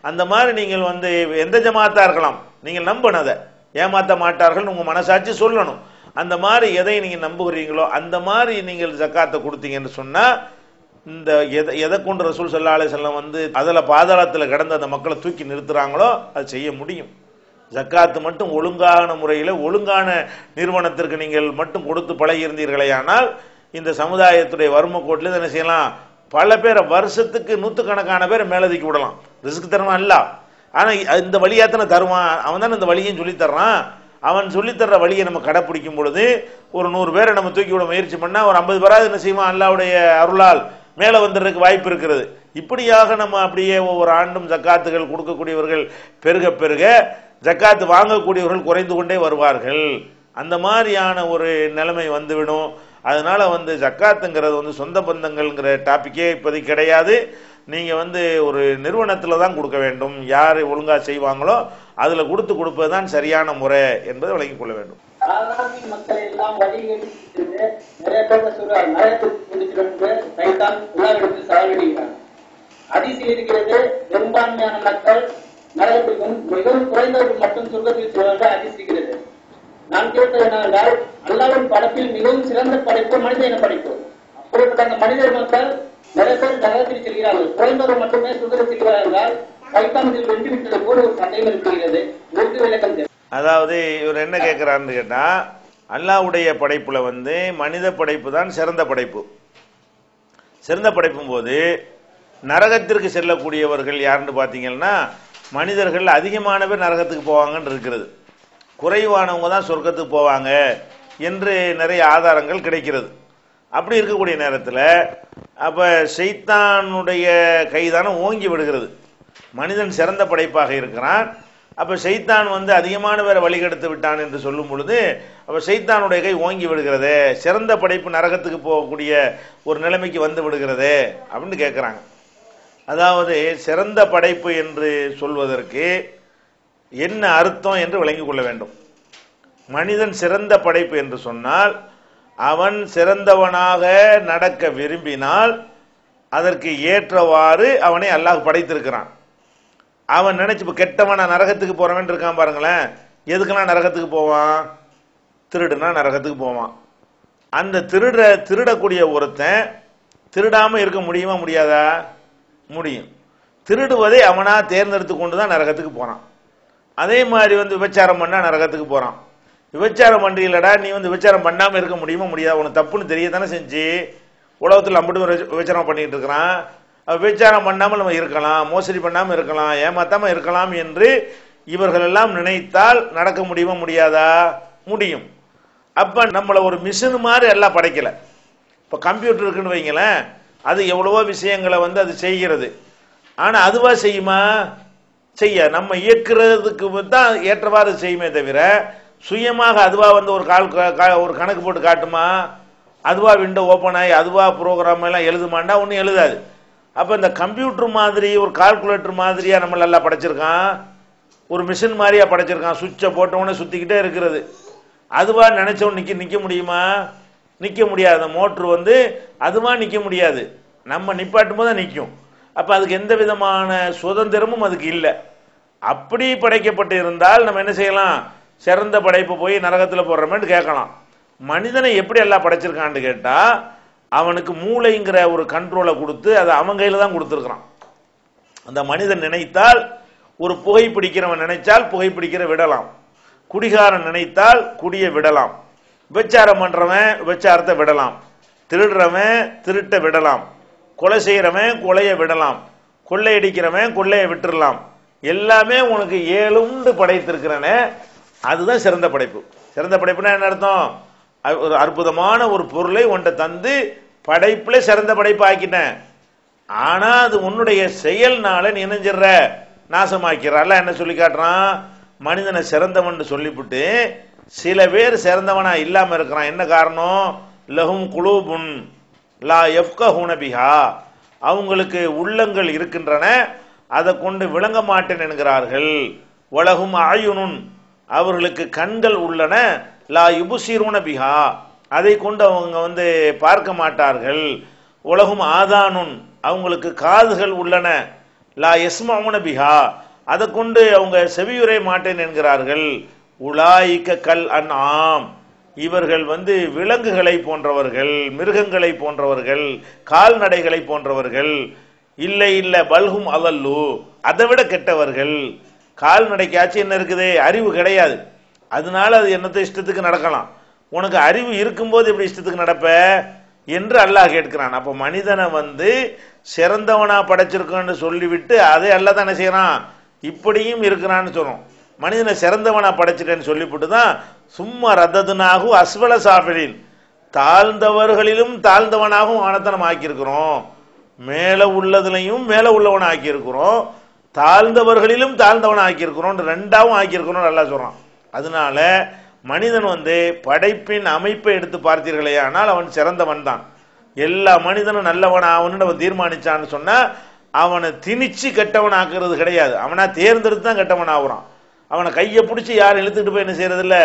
அந்த மாதிரி நீங்கள் வந்து எந்த ஜமாத்தா இருக்கலாம், நீங்கள் நம்பணும், அதை ஏமாற்ற மாட்டார்கள் உங்க மனசாட்சி சொல்லணும். அந்த மாதிரி எதை நீங்க நம்புகிறீங்களோ அந்த மாதிரி நீங்கள் ஜக்காத்தை கொடுத்தீங்கன்னு சொன்னா, இந்த எதை கொண்டு ரசூல் ஸல்லல்லாஹு அலைஹி வஸல்லம் வந்து அதில் பாதாளத்தில் கிடந்த அந்த மக்களை தூக்கி நிறுத்துறாங்களோ அது செய்ய முடியும். ஜக்காத்து மட்டும் ஒழுங்கான முறையில் ஒழுங்கான நிறுவனத்திற்கு நீங்கள் மட்டும் கொடுத்து பழகி இருந்தீர்களே ஆனால் இந்த சமுதாயத்துடைய வறுமை கோட்டில் என்ன செய்யலாம், பல பேரை வருஷத்துக்கு நூற்றுக்கணக்கான பேரை மேலதிக்கி விடலாம். ரிஸ்க் தருவான் இல்ல, ஆனா இந்த வழியாத்தனை தருவான், அவன் தான் இந்த வழியையும் சொல்லித்தர்றான். அவன் சொல்லித்தர்ற வழியை நம்ம கடைப்பிடிக்கும் பொழுது ஒரு 100 பேரை நம்ம தூக்கி விட முயற்சி பண்ணா ஒரு 50 பேராது என்ன செய்வான், அல்லாஹ்வுடைய அருளால் மேலே வந்துடுறதுக்கு வாய்ப்பு இருக்கிறது. இப்படியாக நம்ம அப்படியே ஒவ்வொரு ஆண்டும் ஜக்காத்துகள் கொடுக்கக்கூடியவர்கள் பெருக பெருக ஜக்காத்து வாங்கக்கூடியவர்கள் குறைந்து கொண்டே வருவார்கள். அந்த மாதிரியான ஒரு நிலைமை வந்துவிடும். அதனால வந்து ஜக்காத்துங்கிறது வந்து சொந்த பந்தங்கள்ங்கிற டாபிக்கே இப்போதைக்கு கிடையாது. நீங்க வந்து ஒரு நிறுவனத்தில் தான் கொடுக்க வேண்டும், யார் ஒழுங்கா செய்வாங்களோ அதுல கொடுப்பது தான் சரியான முறை என்பதை விளங்கிக் கொள்ள வேண்டும். மக்கள் எல்லாம் வழிகெடுத்து நிறைய பேர் சொல்றாங்க, நரகத்துக்கு பிடிச்சிருந்து சைத்தான் உலகெடுத்து சாகடிக்கிறாங்க. அதிசயம் இருக்கிறது, பெரும்பான்மையான மக்கள் நரகத்துக்கும் மிகவும் குறைந்தவர்கள் மட்டும் சொர்க்கத்தில் செல்வதாக அதிசயிக்கிறது. நான் கேட்டது என்னவென்றால், அல்லாஹ்வின் படைப்பில் மிகவும் சிறந்த படைப்பு மனித இன படைப்பு. அப்படிப்பட்ட அந்த மனிதர் மக்கள் நிறைய பேர் நரகத்தில் செல்கிறார்கள், குறைந்தவர்கள் மட்டுமே சொர்க்கத்தில் செல்கிறார்கள் என்றால் சைத்தானில் வென்று விட்டது போல ஒரு சந்தேகம் இருக்கிறது. இதற்கு விளக்கம் தேவை. அதாவது இவர் என்ன கேட்கிறாருன்னு கேட்டா, அல்லாஹ்வுடைய படைப்புல வந்து மனித படைப்பு தான் சிறந்த படைப்பு. சிறந்த படைப்பும் போது நரகத்திற்கு செல்லக்கூடியவர்கள் யாருன்னு பார்த்தீங்கன்னா, மனிதர்கள் அதிகமான பேர் நரகத்துக்கு போவாங்கன்னு இருக்கிறது, குறைவானவங்க தான் சொர்க்கத்துக்கு போவாங்க என்று நிறைய ஆதாரங்கள் கிடைக்கிறது. அப்படி இருக்கக்கூடிய நேரத்தில் அப்ப ஷைத்தானுடைய கைதான ஓங்கி விடுகிறது. மனிதன் சிறந்த படைப்பாக இருக்கிறான், அப்ப ஷைத்தான் வந்து அதிகமான பேரை வழிகெடுத்து விட்டான் என்று சொல்லும் பொழுது அப்ப ஷைத்தானுடைய கை ஓங்கி விடுகிறது, சிறந்த படைப்பு நரகத்துக்கு போகக்கூடிய ஒரு நிலைமைக்கு வந்து விடுகிறது அப்படின்னு கேட்கிறாங்க. அதாவது சிறந்த படைப்பு என்று சொல்வதற்கு என்ன அர்த்தம் என்று விளங்கிக் கொள்ள வேண்டும். மனிதன் சிறந்த படைப்பு என்று சொன்னால் அவன் சிறந்தவனாக நடக்க விரும்பினால் அதற்கு ஏற்றவாறு அவனை அல்லாஹ் படைத்திருக்கிறான். அவன் நினைச்சு இப்ப கெட்டவனா நரகத்துக்கு போறவன் இருக்கான் பாருங்களேன், எதுக்கெல்லாம் நரகத்துக்கு போவான், திருடுனா நரகத்துக்கு போவான். அந்த திருடக்கூடிய ஒருத்தன் திருடாம இருக்க முடியுமா முடியாதா? முடியும். திருடுவதை அவனா தேர்ந்தெடுத்து கொண்டுதான் நரகத்துக்கு போறான். அதே மாதிரி வந்து விபச்சாரம் பண்ணா நரகத்துக்கு போறான். விபச்சாரம் பண்றீங்களடா, நீ வந்து விபச்சாரம் பண்ணாம இருக்க முடியுமா முடியாது? உனக்கு தப்புன்னு தெரியத்தானே செஞ்சு உலகத்தில் அம்பட்டு விபச்சாரம் பண்ணிட்டு இருக்கிறான். விபச்சாரம் பண்ணாமல் நம்ம இருக்கலாம், மோசடி பண்ணாமல் இருக்கலாம், ஏமாத்தாம இருக்கலாம் என்று இவர்கள் எல்லாம் நினைத்தால் நடக்க முடியுமா முடியாதா? முடியும். அப்ப நம்மள ஒரு மிஷின் மாதிரி எல்லாம் படைக்கல. இப்ப கம்ப்யூட்டர் இருக்குன்னு வைங்களேன், அது எவ்வளவோ விஷயங்களை வந்து அது செய்கிறது. ஆனா அதுவா செய்யுமா? செய்ய நம்ம இயக்குறதுக்கு தான் ஏற்றவாறு செய்யுமே தவிர சுயமாக அதுவா வந்து ஒரு கணக்கு போட்டு காட்டுமா? அதுவா விண்டோ ஓப்பன் ஆகி அதுவா ப்ரோக்ராம் எல்லாம் எழுதுமாண்டா ஒன்றும் எழுதாது. அப்ப இந்த கம்ப்யூட்டர் மாதிரி ஒரு கால்குலேட்டர் மாதிரியா நம்ம நல்லா படைச்சிருக்கான், ஒரு மிஷின் மாதிரியா படைச்சிருக்கான். சுவிட்சை போட்டவொடனே சுத்திக்கிட்டே இருக்கிறது. அதுவா நினைச்சவன் நிக்க முடியுமா? நிக்க முடியாது. மோட்ரு வந்து அதுவா நிக்க முடியாது, நம்ம நிப்பாட்டும் போது நிற்கும். அப்ப அதுக்கு எந்த விதமான சுதந்திரமும் அதுக்கு இல்லை. அப்படி படைக்கப்பட்டு இருந்தால் நம்ம என்ன செய்யலாம்? சிறந்த படைப்பு போய் நரகத்தில் போடுறோமேன்னு கேட்கலாம். மனிதனை எப்படி எல்லாம் படைச்சிருக்கான்னு கேட்டா அவனுக்கு மூளைங்கிற ஒரு கண்ட்ரோலை கொடுத்து அதை அவன் கையில தான் கொடுத்துருக்கிறான். அந்த மனிதன் நினைத்தால் ஒரு புகைப்பிடிக்கிறவன் நினைச்சால் புகைப்பிடிக்கிற விடலாம், குடிகாரன் நினைத்தால் குடியை விடலாம், விபச்சாரம் பண்றவன் விபச்சாரத்தை விடலாம், திருடுறவன் திருட்ட விடலாம், கொலை செய்யறவன் கொலையை விடலாம், கொள்ளையடிக்கிறவன் கொள்ளையை விட்டுறலாம். எல்லாமே உனக்கு 7 உண்டு படைத்திருக்கிறனே, அதுதான் சிறந்த படைப்பு. சிறந்த படைப்புனா என்ன அர்த்தம்? ஒரு அற்புதமான ஒரு பொருளை உன்கிட்ட தந்து படைப்புல சிறந்த படைப்பு ஆக்கிட்டேன். ஆனா அது உன்னுடைய செயல்னால நீ நினைஞ்சிடற, நாசமாக்கிற. அல்ல என்ன சொல்லி காட்டுறான், மனிதனை சிறந்தவன் சொல்லிவிட்டு சில பேர் சிறந்தவனா இல்லாம இருக்கிறான். என்ன காரணம், லஹும் குலூபுன் லா யஃப்கஹூன பிஹா, அவங்களுக்கு உள்ளங்கள் இருக்கின்றன, அதை கொண்டு விளங்க மாட்டேன் என்கிறார்கள். வலஹும் அயுனுன், அவர்களுக்கு கண்கள் உள்ளன, லா யுபுசிரூன பிஹா, அதை கொண்டு அவங்க பார்க்க மாட்டார்கள். உலகும் ஆதானுன், அவங்களுக்கு காதுகள் உள்ளன, லா யஸ்மஊன பிஹா, அதை கொண்டு அவங்க செவியுறை மாட்டேன் என்கிறார்கள். உலாயிக்க கல் அன்ஆம், இவர்கள் விலங்குகளை போன்றவர்கள், மிருகங்களை போன்றவர்கள், கால்நடைகளை போன்றவர்கள். இல்லை இல்லை, பல்ஹும் அவல்லு, அதை விட கெட்டவர்கள். கால்நடைக்காச்சு என்ன இருக்குது, அறிவு கிடையாது, அதனால அது என்னத்தை இஷ்டத்துக்கு நடக்கலாம். உனக்கு அறிவு இருக்கும்போது எப்படி இஷ்டத்துக்கு நடப்ப என்று அல்லாஹ் கேட்கிறான். அப்ப மனிதனை சிறந்தவனா படைச்சிருக்கன்னு சொல்லிவிட்டு அதை அல்லாஹ் தானே செய்யறான், இப்படியும் இருக்கிறான்னு சொல்றோம். மனிதனை சிறந்தவனா படைச்சிட்டேன்னு சொல்லிவிட்டு தான் சும்மா ரத்ததுனாகு அஸ்வல சாஃபிலின், தாழ்ந்தவர்களிலும் தாழ்ந்தவனாகவும் அவனத்தை நம்ம ஆக்கியிருக்கிறோம். மேல உள்ளதுலையும் மேல உள்ளவனை ஆக்கியிருக்கிறோம், தாழ்ந்தவர்களிலும் தாழ்ந்தவனை ஆக்கியிருக்கிறோம், ரெண்டாவும் ஆக்கியிருக்கிறோம் நல்லா சொல்றான். அதனால மனிதன் படைப்பின் அமைப்பை எடுத்து பார்த்தீர்களே, ஆனால் அவன் சிறந்தவன் தான். எல்லா மனிதனும் நல்லவன் ஆகணும்னு அவன் தீர்மானிச்சான்னு சொன்னா அவனை திணிச்சு கெட்டவன் ஆக்குறது கிடையாது, அவனா தேர்ந்தெடுத்து தான் கெட்டவன் ஆகுறான். அவனை கையை பிடிச்சி யாரும் இழுத்துட்டு போய் என்ன செய்யறது இல்ல,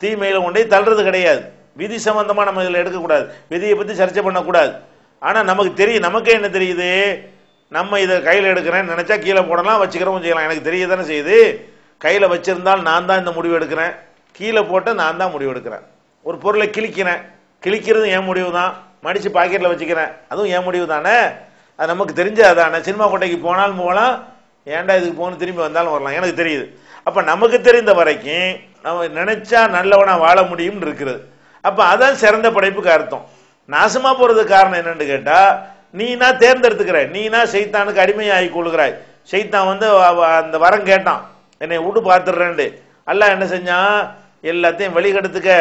தீமையில கொண்டே தள்ளுறது கிடையாது. விதி சம்பந்தமா நம்ம இதில் எடுக்கக்கூடாது, விதியை பத்தி சர்ச்சை பண்ணக்கூடாது. ஆனா நமக்கு தெரியும், நமக்கே என்ன தெரியுது, நம்ம இதை கையில் எடுக்கிறேன் நினைச்சா கீழே போடலாம், வச்சுக்கிறோம் செய்யலாம். எனக்கு தெரிய தானே செய்யுது, கையில வச்சிருந்தால் நான் தான் இந்த முடிவு எடுக்கிறேன், கீழே போட்டு நான் தான் முடிவு எடுக்கிறேன். ஒரு பொருளை கிழிக்கிறேன், கிழிக்கிறது என் முடிவு தான், மடிச்சு பாக்கெட்ல வச்சுக்கிறேன், அதுவும் என் முடிவு தானே, அது நமக்கு தெரிஞ்சதானே. சினிமா கோட்டைக்கு போனாலும் போகலாம், ஏன்டா இதுக்கு போகணும், திரும்பி வந்தாலும் வரலாம், எனக்கு தெரியுது. அப்ப நமக்கு தெரிந்த வரைக்கும் நம்ம நினைச்சா நல்லவனா வாழ முடியும் இருக்கிறது. அப்ப அதான் சிறந்த படைப்புக்கு அர்த்தம். நாசமா போறதுக்கு காரணம் என்னன்னு கேட்டா, நீனா தேர்ந்தெடுத்துக்கிற, நீனா சைத்தானுக்கு அடிமையாகி கொள்கிறாய். சைத்தான் அந்த வரம் கேட்டான், என்னை விட்டு பார்த்துடுறேன். அல்லாஹ் என்ன செஞ்சான், எல்லாத்தையும் வழிகெடுத்துக்க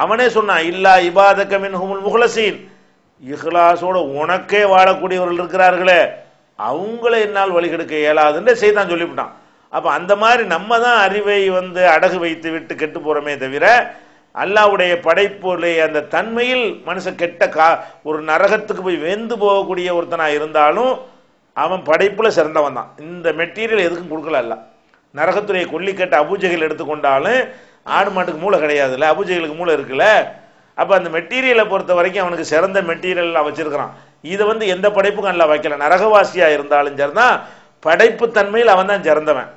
அவனே சொன்னான், இல்லா இபாதக மின்ஹுமுல் முஹ்லஸீன், இஹ்லாஸோட உனக்கே வாழக்கூடியவர்கள் இருக்கிறார்களே அவங்கள என்னால் வழிகெடுக்க இயலாதுன்னு சைத்தான் சொல்லிவிட்டான். அப்ப அந்த மாதிரி நம்ம தான் அறிவை அடகு வைத்து விட்டு கெட்டு போறோமே தவிர, அல்லாஹ்வுடைய படைப்புடைய அந்த தன்மையில் மனுஷன் ஒரு நரகத்துக்கு போய் வெந்து போகக்கூடிய ஒருத்தனா இருந்தாலும் அவன் படைப்புல சிறந்தவன் தான். இந்த மெட்டீரியல் எதுக்கும் கொடுக்கல. அல்ல நரகத்துடைய கொல்லிக்கட்ட அபூஜைகள் எடுத்துக்கொண்டாலும் ஆடு மாட்டுக்கு மூளை கிடையாதுல்ல, அபூஜைகளுக்கு மூளை இருக்குல்ல. அப்ப அந்த மெட்டீரியலை பொறுத்த வரைக்கும் அவனுக்கு சிறந்த மெட்டீரியல் வச்சிருக்கிறான். இதை எந்த படைப்புக்கும் அல்ல வைக்கல. நரகவாசியா இருந்தாலும் சரிதான், படைப்பு தன்மையில் அவன் தான் சிறந்தவன்.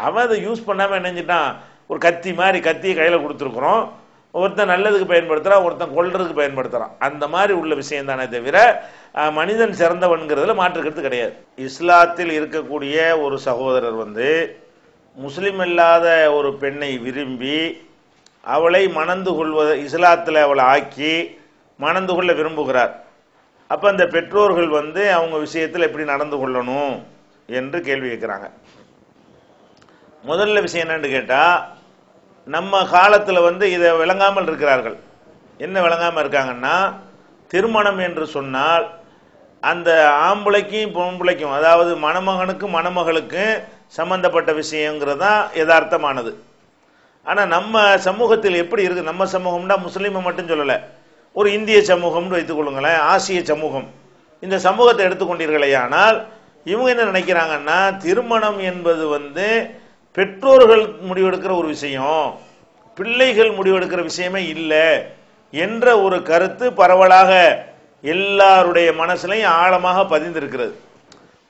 அவன் அதை யூஸ் பண்ணாம நினைஞ்சிட்டான், ஒரு கத்தி மாதிரி கத்தியை கையில கொடுத்துருக்குறோம், ஒருத்தன் நல்லதுக்கு பயன்படுத்துறான், ஒருத்தன் கொல்றதுக்கு பயன்படுத்துறான். அந்த மாதிரி உள்ள விஷயம் தானே தவிர மனிதன் சிறந்தவன்கிறதுல மாற்றுக்கிறது கிடையாது. இஸ்லாத்தில் இருக்கக்கூடிய ஒரு சகோதரர் முஸ்லிம் இல்லாத ஒரு பெண்ணை விரும்பி அவளை மணந்து கொள்வது, இஸ்லாத்தில் அவளை ஆக்கி மணந்து கொள்ள விரும்புகிறார். அப்ப அந்த பெற்றோர்கள் அவங்க விஷயத்தில் எப்படி நடந்து கொள்ளணும் என்று கேள்வி கேட்கிறாங்க. முதல்ல விஷயம் என்னன்னு கேட்டா, நம்ம காலத்தில் இதை விளங்காமல் இருக்கிறார்கள். என்ன விளங்காமல் இருக்காங்கன்னா, திருமணம் என்று சொன்னால் அந்த ஆம்பளைக்கும் பொம்பளைக்கும், அதாவது மணமகனுக்கும் மணமகளுக்கும் சம்பந்தப்பட்ட விஷயங்கிறது தான் யதார்த்தமானது. ஆனால் நம்ம சமூகத்தில் எப்படி இருக்கு, நம்ம சமூகம்னா முஸ்லீமை மட்டும் சொல்லலை, ஒரு இந்திய சமூகம்னு வைத்துக் கொள்ளுங்களேன், ஆசிய சமூகம், இந்த சமூகத்தை எடுத்துக்கொண்டீர்களே, ஆனால் இவங்க என்ன நினைக்கிறாங்கன்னா, திருமணம் என்பது பெற்றோர்கள் முடிவெடுக்கிற ஒரு விஷயம், பிள்ளைகள் முடிவெடுக்கிற விஷயமே இல்லை என்ற ஒரு கருத்து பரவலாக எல்லாருடைய மனசுலையும் ஆழமாக பதிந்திருக்கிறது.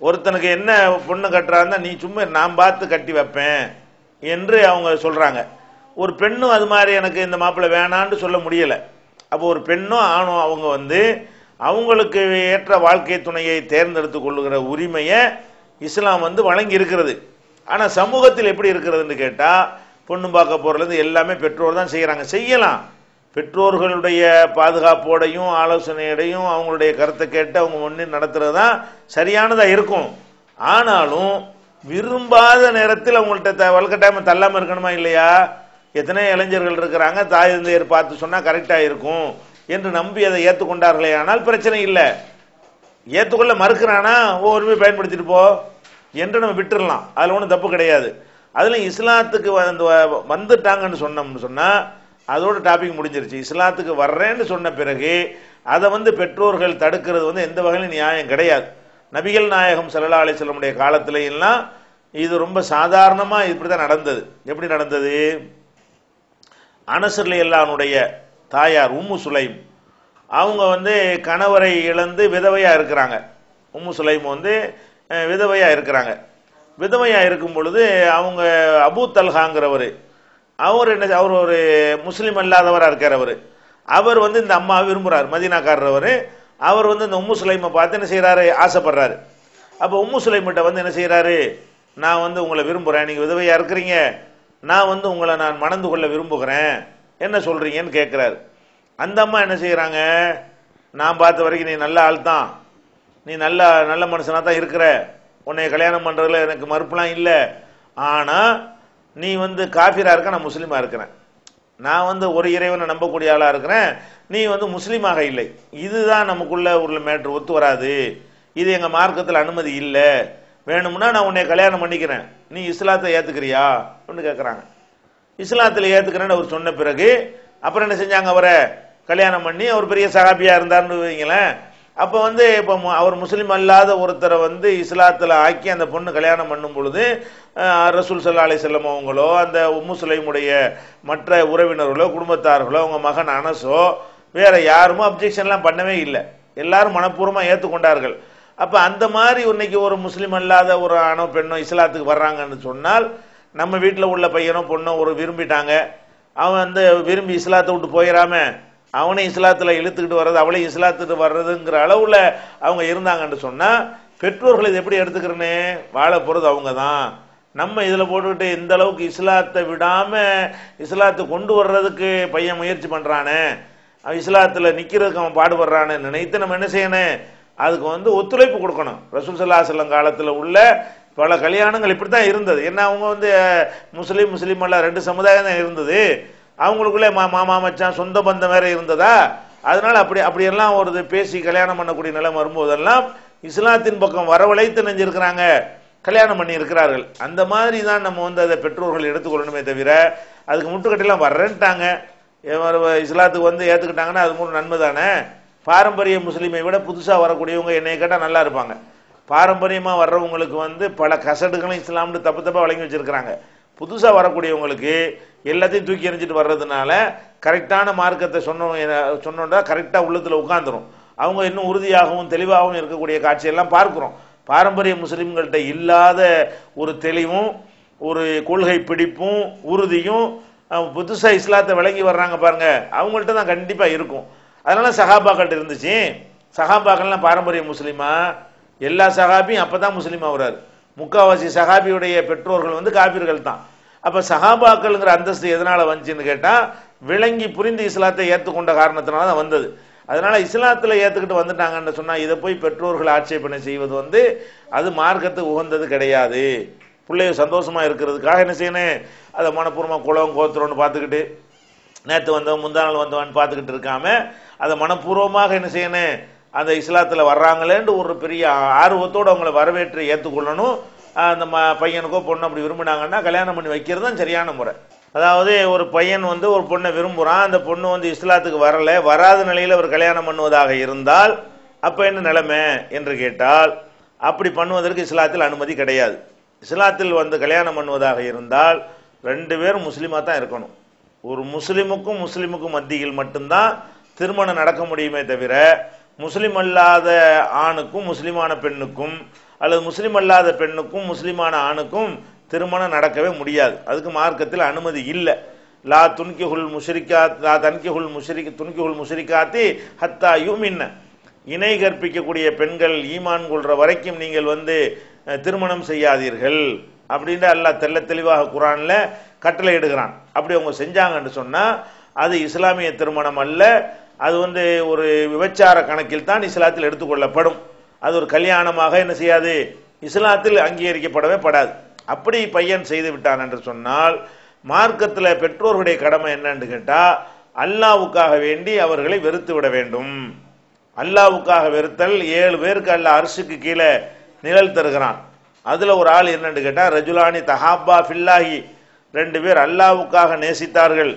ஒருத்தனுக்கு என்ன பொண்ணு கட்டுறாருன்னா, நீ சும்மா நான் பார்த்து கட்டி வைப்பேன் என்று அவங்க சொல்றாங்க. ஒரு பெண்ணும் அது மாதிரி எனக்கு இந்த மாப்பிள்ளை வேணான்னு சொல்ல முடியலை. அப்போ ஒரு பெண்ணும் ஆணும் அவங்க அவங்களுக்கு ஏற்ற வாழ்க்கை துணையை தேர்ந்தெடுத்து கொள்ளுகிற உரிமையை இஸ்லாம் வழங்கி இருக்கிறது. ஆனால் சமூகத்தில் எப்படி இருக்கிறதுன்னு கேட்டால், பொண்ணு பார்க்க போறதுலேருந்து எல்லாமே பெற்றோர் தான் செய்கிறாங்க. செய்யலாம், பெற்றோர்களுடைய பாதுகாப்போடையும் ஆலோசனையோடையும் அவங்களுடைய கருத்தை கேட்டு அவங்க முன்னே நடத்துறது தான் சரியானதாக இருக்கும். ஆனாலும் விரும்பாத நேரத்தில் அவங்கள்ட்ட வலுக்கட்டாயமாக தள்ளாமல் இருக்கணுமா இல்லையா? எத்தனை இளைஞர்கள் இருக்கிறாங்க, தாய் தந்தையர் பார்த்து சொன்னால் கரெக்டாக இருக்கும் என்று நம்பி அதை ஏற்றுக்கொண்டார்களே, ஆனால் பிரச்சனை இல்லை. ஏற்றுக்கொள்ள மறுக்கிறானா உரிமை பயன்படுத்திட்டு போ என்று நம்ம விட்டுடலாம், அதில் ஒன்றும் தப்பு கிடையாது. அதுல இஸ்லாத்துக்கு வந்துட்டாங்கன்னு சொன்னோம்னு சொன்னா அதோட டாபிக் முடிஞ்சிருச்சு. இஸ்லாத்துக்கு வர்றேன்னு சொன்ன பிறகு அதை பெற்றோர்கள் தடுக்கிறது எந்த வகையிலும் நியாயம் கிடையாது. நபிகள் நாயகம் ஸல்லல்லாஹு அலைஹி வஸல்லம் காலத்துல எல்லாம் இது ரொம்ப சாதாரணமா இப்படிதான் நடந்தது. எப்படி நடந்தது? அனஸ் ரலியல்லாஹுனுடைய தாயார் உம்மு சுலைம் அவங்க கணவரை இழந்து விதவையா இருக்கிறாங்க. உம்மு சுலைம் விதவையா இருக்கிறாங்க. விதவையா இருக்கும் பொழுது அவங்க அபூ தல்ஹாங்கிறவர் அவர் ஒரு முஸ்லீம் அல்லாதவராக இருக்கார். அவர் இந்த அம்மாவை விரும்புறாரு, மதீனாக்காரர். அவர் இந்த உம்மு சுலைமை பார்த்து என்ன செய்யறாரு, ஆசைப்படுறாரு. அப்போ உம்மு சுலைமிட்ட என்ன செய்யறாரு, நான் உங்களை விரும்புறேன், நீங்க விதவையா இருக்கிறீங்க, நான் உங்களை நான் மணந்து கொள்ள விரும்புகிறேன், என்ன சொல்றீங்கன்னு கேட்கிறாரு. அந்த அம்மா என்ன செய்யறாங்க, நான் பார்த்த வரைக்கும் நீ நல்ல ஆள் தான், நீ நல்ல மனுஷனா தான் இருக்கிற, உன்னை கல்யாணம் பண்றதுல எனக்கு மறுப்புலாம் இல்லை, ஆனா நீ காஃபிரா இருக்க, நான் முஸ்லீமா இருக்கிறேன், நான் ஒரு இறைவனை நம்பக்கூடிய ஆளா இருக்கிறேன், நீ முஸ்லீமாக இல்லை, இதுதான் நமக்குள்ள ஒரு மேட்ரு, ஒத்து வராது, இது எங்க மார்க்கத்தில் அனுமதி இல்லை, வேணும்னா நான் உன்னை கல்யாணம் பண்ணிக்கிறேன், நீ இஸ்லாத்தை ஏத்துக்கிறியா அப்படின்னு கேட்கறாங்க. இஸ்லாத்தில் ஏத்துக்கிறேன்னு அவர் சொன்ன பிறகு அப்புறம் என்ன செஞ்சாங்க, அவரை கல்யாணம் பண்ணி அவர் பெரிய சஹாபியா இருந்தார்னு வைங்களேன். அப்போ இப்போ அவர் முஸ்லீம் அல்லாத ஒருத்தரை இஸ்லாத்தில் ஆக்கி அந்த பொண்ணு கல்யாணம் பண்ணும் பொழுது ரசூல் ஸல்லல்லாஹு அலைஹி வஸல்லம் அவங்களோ அந்த உம்மு சுலைமுடைய மற்ற உறவினர்களோ குடும்பத்தார்களோ அவங்க மகன் அனஸோ வேற யாருமோ அப்ஜெக்ஷன்லாம் பண்ணவே இல்லை, எல்லாரும் மனப்பூர்வமாக ஏற்றுக்கொண்டார்கள். அப்போ அந்த மாதிரி இன்னைக்கு ஒரு முஸ்லீம் அல்லாத ஒரு ஆணோ பெண்ணோ இஸ்லாத்துக்கு வர்றாங்கன்னு சொன்னால், நம்ம வீட்டில் உள்ள பையனோ பொண்ணோ விரும்பிட்டாங்க, அவன் விரும்பி இஸ்லாத்தை விட்டு போயிடாம அவனை இஸ்லாத்தில் இழுத்துக்கிட்டு வர்றது, அவளையும் இஸ்லாத்துக்கு வர்றதுங்கிற அளவுல அவங்க இருந்தாங்கன்னு சொன்னா, பெற்றோர்கள் இதை எப்படி எடுத்துக்கிறேன்னு வாழ போறது அவங்க தான். நம்ம இதுல போட்டுக்கிட்டு இந்த அளவுக்கு இஸ்லாத்தை விடாம இஸ்லாத்தை கொண்டு வர்றதுக்கு பையன் முயற்சி பண்றானே, இஸ்லாத்துல நிக்கிறதுக்கு அவன் பாடுபடுறான்னு நினைத்து நம்ம என்ன செய்யணும், அதுக்கு ஒத்துழைப்பு கொடுக்கணும். ரசூல் ஸல்லல்லாஹு அலைஹி வஸல்லம் காலத்துல உள்ள பல கல்யாணங்கள் இப்படித்தான் இருந்தது. ஏன்னா அவங்க முஸ்லீம் அல்ல ரெண்டு சமுதாயம் தான் இருந்தது, அவங்களுக்குள்ளே மாமா மச்சான் சொந்த பந்தம் வேற இருந்ததா, அதனால அப்படியெல்லாம் ஒரு பேசி கல்யாணம் பண்ணக்கூடிய நிலைமை வரும்போதெல்லாம் இஸ்லாத்தின் பக்கம் வரவழைத்து நெஞ்சிருக்கிறாங்க, கல்யாணம் பண்ணி இருக்கிறார்கள். அந்த மாதிரி தான் நம்ம அதை பெற்றோர்கள் எடுத்துக்கொள்ளணுமே தவிர, அதுக்கு முட்டுக்கட்டெல்லாம் வர்றேன்ட்டாங்க, இஸ்லாத்துக்கு ஏத்துக்கிட்டாங்கன்னா அது மூணு நன்மை தானே. பாரம்பரிய முஸ்லீமை விட புதுசா வரக்கூடியவங்க என்னை கேட்டா நல்லா இருப்பாங்க. பாரம்பரியமா வர்றவங்களுக்கு பல கசடுகளும் இஸ்லாம்னு தப்பா வழங்கி வச்சிருக்கிறாங்க. புதுசா வரக்கூடியவங்களுக்கு எல்லாத்தையும் தூக்கி எறிஞ்சிட்டு வர்றதுனால கரெக்டான மார்க்கத்தை சொன்னோம்னா கரெக்டா உள்ளத்துல உட்கார்ந்துரும். அவங்க இன்னும் உறுதியாகவும் தெளிவாகவும் இருக்கக்கூடிய காட்சியெல்லாம் பார்க்கிறோம். பாரம்பரிய முஸ்லிம்கள்ட்ட இல்லாத ஒரு தெளிவும் ஒரு கொள்கை பிடிப்பும் உறுதியும் புதுசா இஸ்லாத்தை விளங்கி வர்றாங்க பாருங்க, அவங்கள்ட்ட தான் கண்டிப்பா இருக்கும். அதனால சஹாபாக்கள்ட்ட இருந்துச்சு. சஹாபாக்கள்லாம் பாரம்பரிய முஸ்லிமா, எல்லா சஹாபியும் அப்பதான் முஸ்லீமா வர்றாரு. முக்காவாசி சஹாபியுடைய பெற்றோர்கள் காபிர்கள் தான். அப்ப சஹாபாக்கள்ங்கிற அந்தஸ்து எதனால வந்துச்சுன்னு கேட்டா, விளங்கி புரிந்து இஸ்லாத்தை ஏற்றுக்கொண்ட காரணத்தினால தான் வந்தது. அதனால இஸ்லாத்துல ஏத்துக்கிட்டு வந்துட்டாங்கன்னு சொன்னா இதை போய் பெற்றோர்கள் ஆட்சேபனை செய்வது அது மார்க்கத்துக்கு உகந்தது கிடையாது. பிள்ளைய சந்தோஷமா இருக்கிறதுக்காக என்ன செய்யணும், அதை மனப்பூர்வமா குளம் கோத்திரம்னு பார்த்துக்கிட்டு நேற்று வந்தவன் முந்தா நாள் வந்தவன் பார்த்துக்கிட்டு இருக்காம அதை மனப்பூர்வமாக என்ன செய்யணும், அந்த இஸ்லாத்துல வர்றாங்களேன்னு ஒரு பெரிய ஆர்வத்தோடு அவங்களை வரவேற்று ஏற்றுக்கொள்ளணும். அந்த பையனுக்கோ பொண்ணு அப்படி விரும்பினாங்கன்னா கல்யாணம் பண்ணி வைக்கிறது தான் சரியான முறை. அதாவது ஒரு பையன் ஒரு பொண்ணை விரும்புறான், அந்த பொண்ணு இஸ்லாத்துக்கு வராத நிலையில் அவர் கல்யாணம் பண்ணுவதாக இருந்தால் அப்ப என்ன நிலைமை என்று கேட்டால், அப்படி பண்ணுவதற்கு இஸ்லாத்தில் அனுமதி கிடையாது. இஸ்லாத்தில் கல்யாணம் பண்ணுவதாக இருந்தால் ரெண்டு பேரும் முஸ்லீமா தான் இருக்கணும். ஒரு முஸ்லிமுக்கும் மத்தியில் மட்டும்தான் திருமணம் நடக்க முடியுமே தவிர, முஸ்லிம் அல்லாத ஆணுக்கும் முஸ்லிமான பெண்ணுக்கும் அல்லது முஸ்லிம் அல்லாத பெண்ணுக்கும் முஸ்லிமான ஆணுக்கும் திருமணம் நடக்கவே முடியாது. அதுக்கு மார்க்கத்தில் அனுமதி இல்லை. லா துன்கிஹுல் முஷ்ரிகாத் லா தன்கிஹுல் முஷ்ரிகாத்தி ஹத்தா யுமின்ன, இணை கற்பிக்கக்கூடிய பெண்கள் ஈமான் கொள்ற வரைக்கும் நீங்கள் திருமணம் செய்யாதீர்கள் அப்படின்னு அல்லாஹ் தெள்ள தெளிவாக குர்ஆன்ல கட்டளை இடுகிறான். அப்படி அவங்க செஞ்சாங்கன்னு சொன்னா அது இஸ்லாமிய திருமணம் அல்ல, அது ஒரு விபச்சார கணக்கில் தான் இஸ்லாத்தில் எடுத்துக்கொள்ளப்படும். அது ஒரு கல்யாணமாக என்ன செய்யாது, இஸ்லாத்தில் அங்கீகரிக்கப்படவே படாது. அப்படி பையன் செய்து விட்டான் என்று சொன்னால் மார்க்கத்தில் பெற்றோர்களுடைய கடமை என்னன்னு கேட்டா, அல்லாஹ்வுக்காக வேண்டி அவர்களை வெறுத்து விட வேண்டும். அல்லாஹ்வுக்காக வெறுத்தல் 7 பேருக்கு அல்லாஹ் அர்ஷுக்கு கீழே நிழல் தருகிறான். அதுல ஒரு ஆள் என்னன்னு கேட்டா ரஜுலானி தஹாப்பா ஃபில்லாஹி, 2 பேர் அல்லாஹ்வுக்காக நேசித்தார்கள்,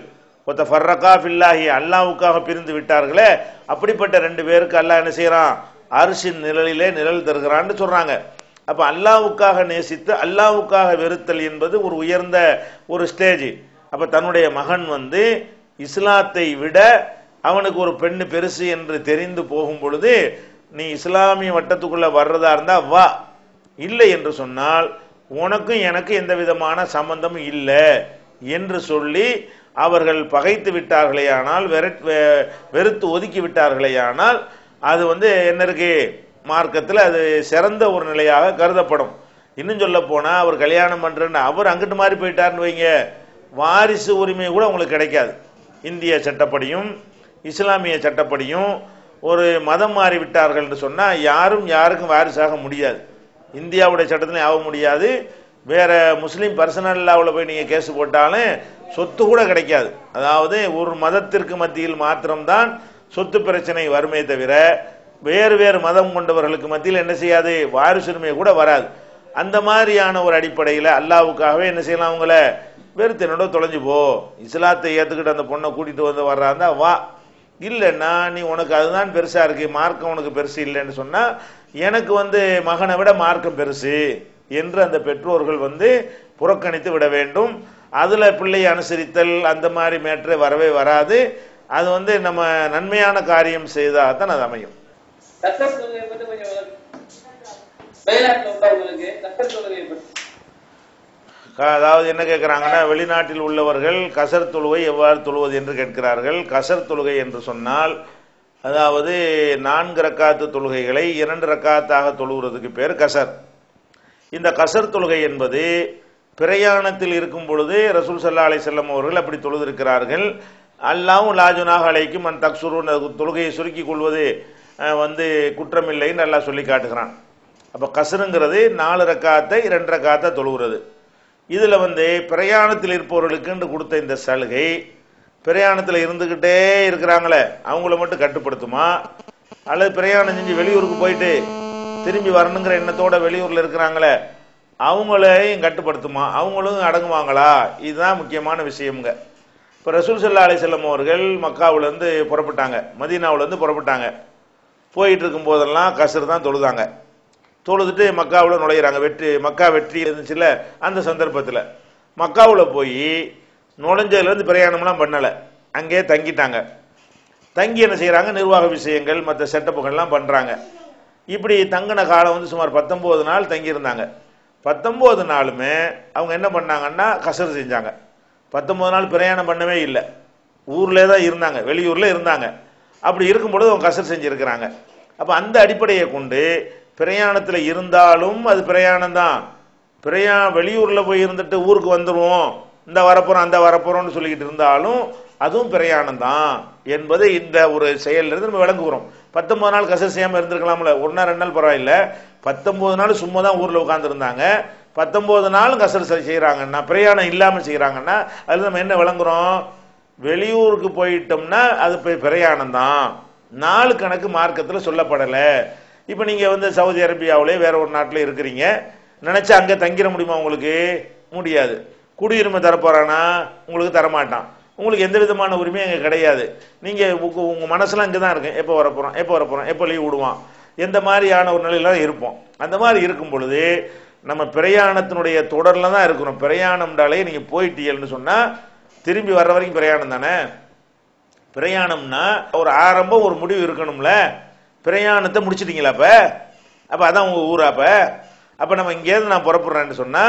ஒத்த ஃபர்ரகா ஃபில்லாஹி அல்லாஹ்வுக்காக பிரிந்து விட்டார்களே, அப்படிப்பட்ட 2 பேருக்கு அல்லாஹ் என்ன செய்யறான், அர்ஷின் நிழலிலே நிழல் தருகிறான்னு சொல்றாங்க. அப்ப அல்லாஹ்வுக்காக நேசித்து அல்லாஹ்வுக்காக வெறுத்தல் என்பது ஒரு உயர்ந்த ஒரு ஸ்டேஜ். அப்ப தன்னுடைய மகன் இஸ்லாத்தை விட அவனுக்கு ஒரு பெண்ணு பெருசு என்று தெரிந்து போகும் பொழுது, நீ இஸ்லாமிய வட்டத்துக்குள்ள வர்றதா இருந்தா வா, இல்லை என்று சொன்னால் உனக்கும் எனக்கு எந்த விதமான சம்பந்தமும் இல்லை என்று சொல்லி அவர்கள் பகைத்து விட்டார்களேயானால், வெறுத்து ஒதுக்கி விட்டார்களேயானால், அது என்ன இருக்கு மார்க்கத்தில் அது சிறந்த ஒரு நிலையாக கருதப்படும். இன்னும் சொல்ல போனா அவர் கல்யாணம் பண்றேன்னு அவர் அங்கிட்டு மாறி போயிட்டாருன்னு வைங்க, வாரிசு உரிமை கூட உங்களுக்கு கிடைக்காது. இந்திய சட்டப்படியும் இஸ்லாமிய சட்டப்படியும் ஒரு மதம் மாறி விட்டார்கள் என்று சொன்னா யாரும் யாருக்கும் வாரிசாக முடியாது. இந்தியாவுடைய சட்டத்திலும் ஆக முடியாது. வேற முஸ்லீம் பர்சனல் லாவில் போய் நீங்க கேஸ் போட்டாலும் சொத்து கூட கிடைக்காது. அதாவது ஒரு மதத்திற்கு மத்தியில் மாத்திரம்தான் சொத்து பிரச்சனை வருமே தவிர வேறு வேறு மதம் கொண்டவர்களுக்கு மத்தியில் என்ன செய்யாது, வாரிசுரிமை கூட வராது. அந்த மாதிரியான ஒரு அடிப்படையில் அல்லாஹ்வுக்காகவே என்ன செய்யலாம், அவங்கள வெறுத்து என்னோட தொலைஞ்சு போ, இஸ்லாத்தை ஏற்றுக்கிட்டு அந்த பொண்ணை கூட்டிட்டு வர்றாந்தா வா, இல்லைன்னா நீ உனக்கு அதுதான் பெருசா இருக்கு, மார்க்கம் உனக்கு பெருசு இல்லைன்னு சொன்னா எனக்கு மகனை விட மார்க்கம் பெருசு என்று அந்த பெற்றோர்கள் புறக்கணித்து விட வேண்டும். அதுல பிள்ளையை அனுசரித்தல் அந்த மாதிரி மேற்று வரவே வராது. அது நம்ம நன்மையான காரியம் செய்தாதான் அது அமையும். அதாவது என்ன கேட்கிறாங்கன்னா, வெளிநாட்டில் உள்ளவர்கள் கசர் தொழுகை எவ்வாறு தொழுவது என்று கேட்கிறார்கள். கசர் தொழுகை என்று சொன்னால் அதாவது 4 ரக்காத்து தொழுகைகளை 2 ரக்காத்தாக தொழுகிறதுக்கு பேர் கசர். இந்த கசர் தொழுகை என்பது பிரயாணத்தில் இருக்கும் பொழுது ரசூல் ஸல்லல்லாஹு அலைஹி வஸல்லம் அவர்கள் அப்படி தொழுதிருக்கிறார்கள். அல்லாஹ்வும் லாஜுனாக அலைக்கும் அன் தக்சுரு, தொழுகையை சுருக்கிக் கொள்வது குற்றமில்லைன்னு அல்லாஹ் சொல்லி காட்டுகிறான். அப்ப கசருங்கிறது 4 ரக்காத்தை 2 ரக்காத்தை தொழுகிறது. இதுல பிரயாணத்தில் இருப்பவர்களுக்கு கொடுத்த இந்த சலுகை பிரயாணத்தில் இருந்துகிட்டே இருக்கிறாங்களே அவங்கள மட்டும் கட்டுப்படுத்துமா, அல்லது பிரயாணம் செஞ்சு வெளியூருக்கு போயிட்டு திரும்பி வரணுங்கிற எண்ணத்தோட வெளியூர்ல இருக்கிறாங்களே அவங்களையும் கட்டுப்படுத்துமா, அவங்களும் அடங்குவாங்களா? இதுதான் முக்கியமான விஷயம்ங்க. இப்ப ரசூல் ஸல்லல்லாஹு அலைஹி வஸல்லம் அவர்கள் மக்காவுல இருந்து புறப்பட்டாங்க, மதீனாவுல இருந்து புறப்பட்டாங்க. போயிட்டு இருக்கும் போதெல்லாம் கசர் தான் தொழுதாங்க. தொழுதுட்டு மக்காவுல நுழையிறாங்க. மக்கா வெற்றி இருந்துச்சுல, அந்த சந்தர்ப்பத்தில் மக்காவுல போய் நுழைஞ்சதுல இருந்து பிரயாணம்லாம் பண்ணல, அங்கே தங்கிட்டாங்க. தங்கி என்ன செய்யறாங்க, நிர்வாக விஷயங்கள் மற்ற செட்டப்புகள்லாம் பண்றாங்க. இப்படி தங்கின காலம் சுமார் 19 நாள் தங்கி இருந்தாங்க. 19 நாளுமே அவங்க என்ன பண்ணாங்கன்னா கசர் செஞ்சாங்க. 19 நாள் பிரயாணம் பண்ணவே இல்லை, ஊர்ல தான் இருந்தாங்க, வெளியூர்ல இருந்தாங்க. அப்படி இருக்கும் பொழுது அவங்க கசர் செஞ்சிருக்கிறாங்க. அப்ப அந்த அடிப்படையை கொண்டு பிரயாணத்தில் இருந்தாலும் அது பிரயாணம் தான். வெளியூர்ல போய் இருந்துட்டு ஊருக்கு வந்துருவோம், இந்த வரப்போறோம் அந்த வரப்போறோம்னு சொல்லிக்கிட்டு இருந்தாலும் அதுவும் பிரயாணம் தான் என்பதை இந்த ஒரு செயல்ல இருந்து நம்ம விளங்குகிறோம். 19 நாள் கசர் செய்யாம இருந்திருக்கலாம்ல, 1 நாள் 2 நாள் பரவாயில்ல. 19 நாள் சும்மா தான் ஊர்ல உட்கார்ந்து இருந்தாங்க. 19 நாளும் கசர் செய்யறாங்கன்னா, பிரயாணம் இல்லாம செய்யறாங்கன்னா, அதுல நம்ம என்ன விளங்குறோம், வெளியூருக்கு போயிட்டோம்னா அது பிரயாணம் தான், நாலு கணக்கு மார்க்கத்தில் சொல்லப்படல. இப்ப நீங்க சவுதி அரேபியாவிலே வேற ஒரு நாட்டில் இருக்கிறீங்க, நினைச்சா அங்க தங்கிட முடியுமா? உங்களுக்கு முடியாது. குடியுரிமை தரப்போறானா? உங்களுக்கு தரமாட்டான். உங்களுக்கு எந்த விதமான உரிமையும் அங்க கிடையாது. நீங்க உங்க மனசுலாம் இங்கதான் இருக்கு, எப்போ வரப்போறோம் எப்போ வரப்போறோம் எப்போ லீவ் விடுவான், எந்த மாதிரியான ஒரு நிலையில தான் இருப்போம். அந்த மாதிரி இருக்கும் பொழுது நம்ம பிரயாணத்தினுடைய தொடர்ல தான் இருக்கிறோம். பிரயாணம்னாலே நீங்க போயிட்டீங்கன்னு சொன்னா திரும்பி வர்ற வரைக்கும் பிரயாணம் தானே. பிரயாணம்னா ஒரு ஆரம்பம் ஒரு முடிவு இருக்கணும்ல. பிரயாணத்தை முடிச்சிட்டீங்களா? அப்ப அதான் உங்க ஊரா? அப்ப நம்ம இங்கேருந்து நான் புறப்படுறேன்னு சொன்னா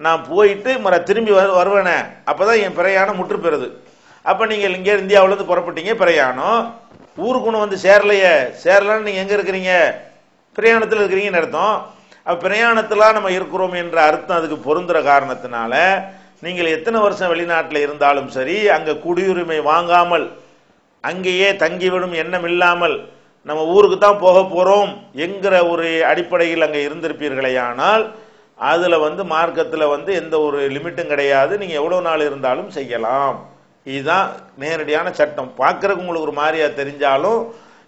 நான் போயிட்டு திரும்பி வருவேனே, அப்பதான் என் பிரயாணம் முற்று பெறுது. அப்ப நீங்க இங்கே இந்தியாவில இருந்து புறப்பட்டீங்க, பிரயாணம் ஊருக்கு சேரலையே, சேரலன்னு நீங்க எங்க இருக்கிறீங்க? பிரயாணத்தில் இருக்கிறீங்கன்னு அர்த்தம். அப்ப பிரயாணத்துல நம்ம இருக்கிறோம் என்ற அர்த்தம் அதுக்கு பொருந்துற காரணத்தினால நீங்கள் எத்தனை வருஷம் வெளிநாட்டில் இருந்தாலும் சரி, அங்க குடியுரிமை வாங்காமல் அங்கேயே தங்கிவிடும் எண்ணம் இல்லாமல் நம்ம ஊருக்கு தான் போக போறோம் என்கிற ஒரு அடிப்படையில் அங்க இருந்திருப்பீர்களேயானால் அதுல மார்க்கத்துல எந்த ஒரு லிமிட்டும் கிடையாது. நீங்க எவ்வளவு நாள் இருந்தாலும் செய்யலாம். இதுதான் நேரடியான சட்டம். பார்க்கறதுக்கு உங்களுக்கு ஒரு மாதிரியா தெரிஞ்சாலும்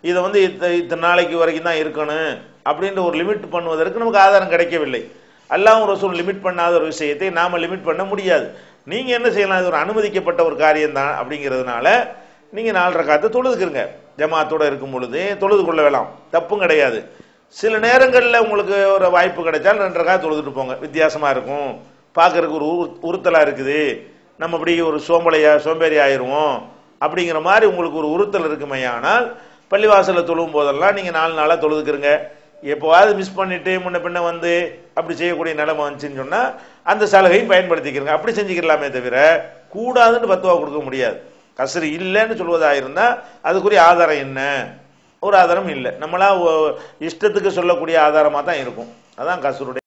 இதை வந்து இத்தனை நாளைக்கு வரைக்கும் தான் இருக்கணும் அப்படின்ற ஒரு லிமிட் பண்ணுவதற்கு நமக்கு ஆதாரம் கிடைக்கவில்லை. அல்லாஹ்வும் ரசூல் லிமிட் பண்ணாத ஒரு விஷயத்தை நாம லிமிட் பண்ண முடியாது. நீங்க என்ன செய்யலாம், இது ஒரு அனுமதிக்கப்பட்ட ஒரு காரியம் தான் அப்படிங்கிறதுனால நீங்க 4 ரக்காத்து தொழுதுக்குங்க. ஜமாத்தோட இருக்கும் பொழுது தொழுது கொள்ள வேலாம், தப்பும் கிடையாது. சில நேரங்களில் உங்களுக்கு ஒரு வாய்ப்பு கிடைச்சால் 2 ரக்காத்து தொழுதுட்டு போங்க, வித்தியாசமா இருக்கும், பார்க்கறதுக்கு ஒரு உறுத்தலா இருக்குது, நம்ம அப்படி ஒரு சோம்பேறி ஆயிடுவோம் அப்படிங்கிற மாதிரி உங்களுக்கு ஒரு உறுத்தல் இருக்குமையானால் பள்ளிவாசலில் தொழுவும் போதெல்லாம் நீங்க 4 நாளா தொழுதுக்குறங்க. எப்போவாவது மிஸ் பண்ணிட்டு முன்ன பின்ன வந்து அப்படி செய்யக்கூடிய நிலைமை வந்துச்சுன்னு சொன்னா அந்த சலுகையும் பயன்படுத்திக்கிறங்க. அப்படி செஞ்சுக்கலாமே தவிர கூடாதுன்னு பத்துவா கொடுக்க முடியாது. கஸ்ரு இல்லைன்னு சொல்வதா இருந்தா அதுக்குரிய ஆதாரம் என்ன, ஒரு ஆதாரம் இல்லை. நம்மளா இஷ்டத்துக்கு சொல்லக்கூடிய ஆதாரமா தான் இருக்கும். அதான் கஸ்ருடைய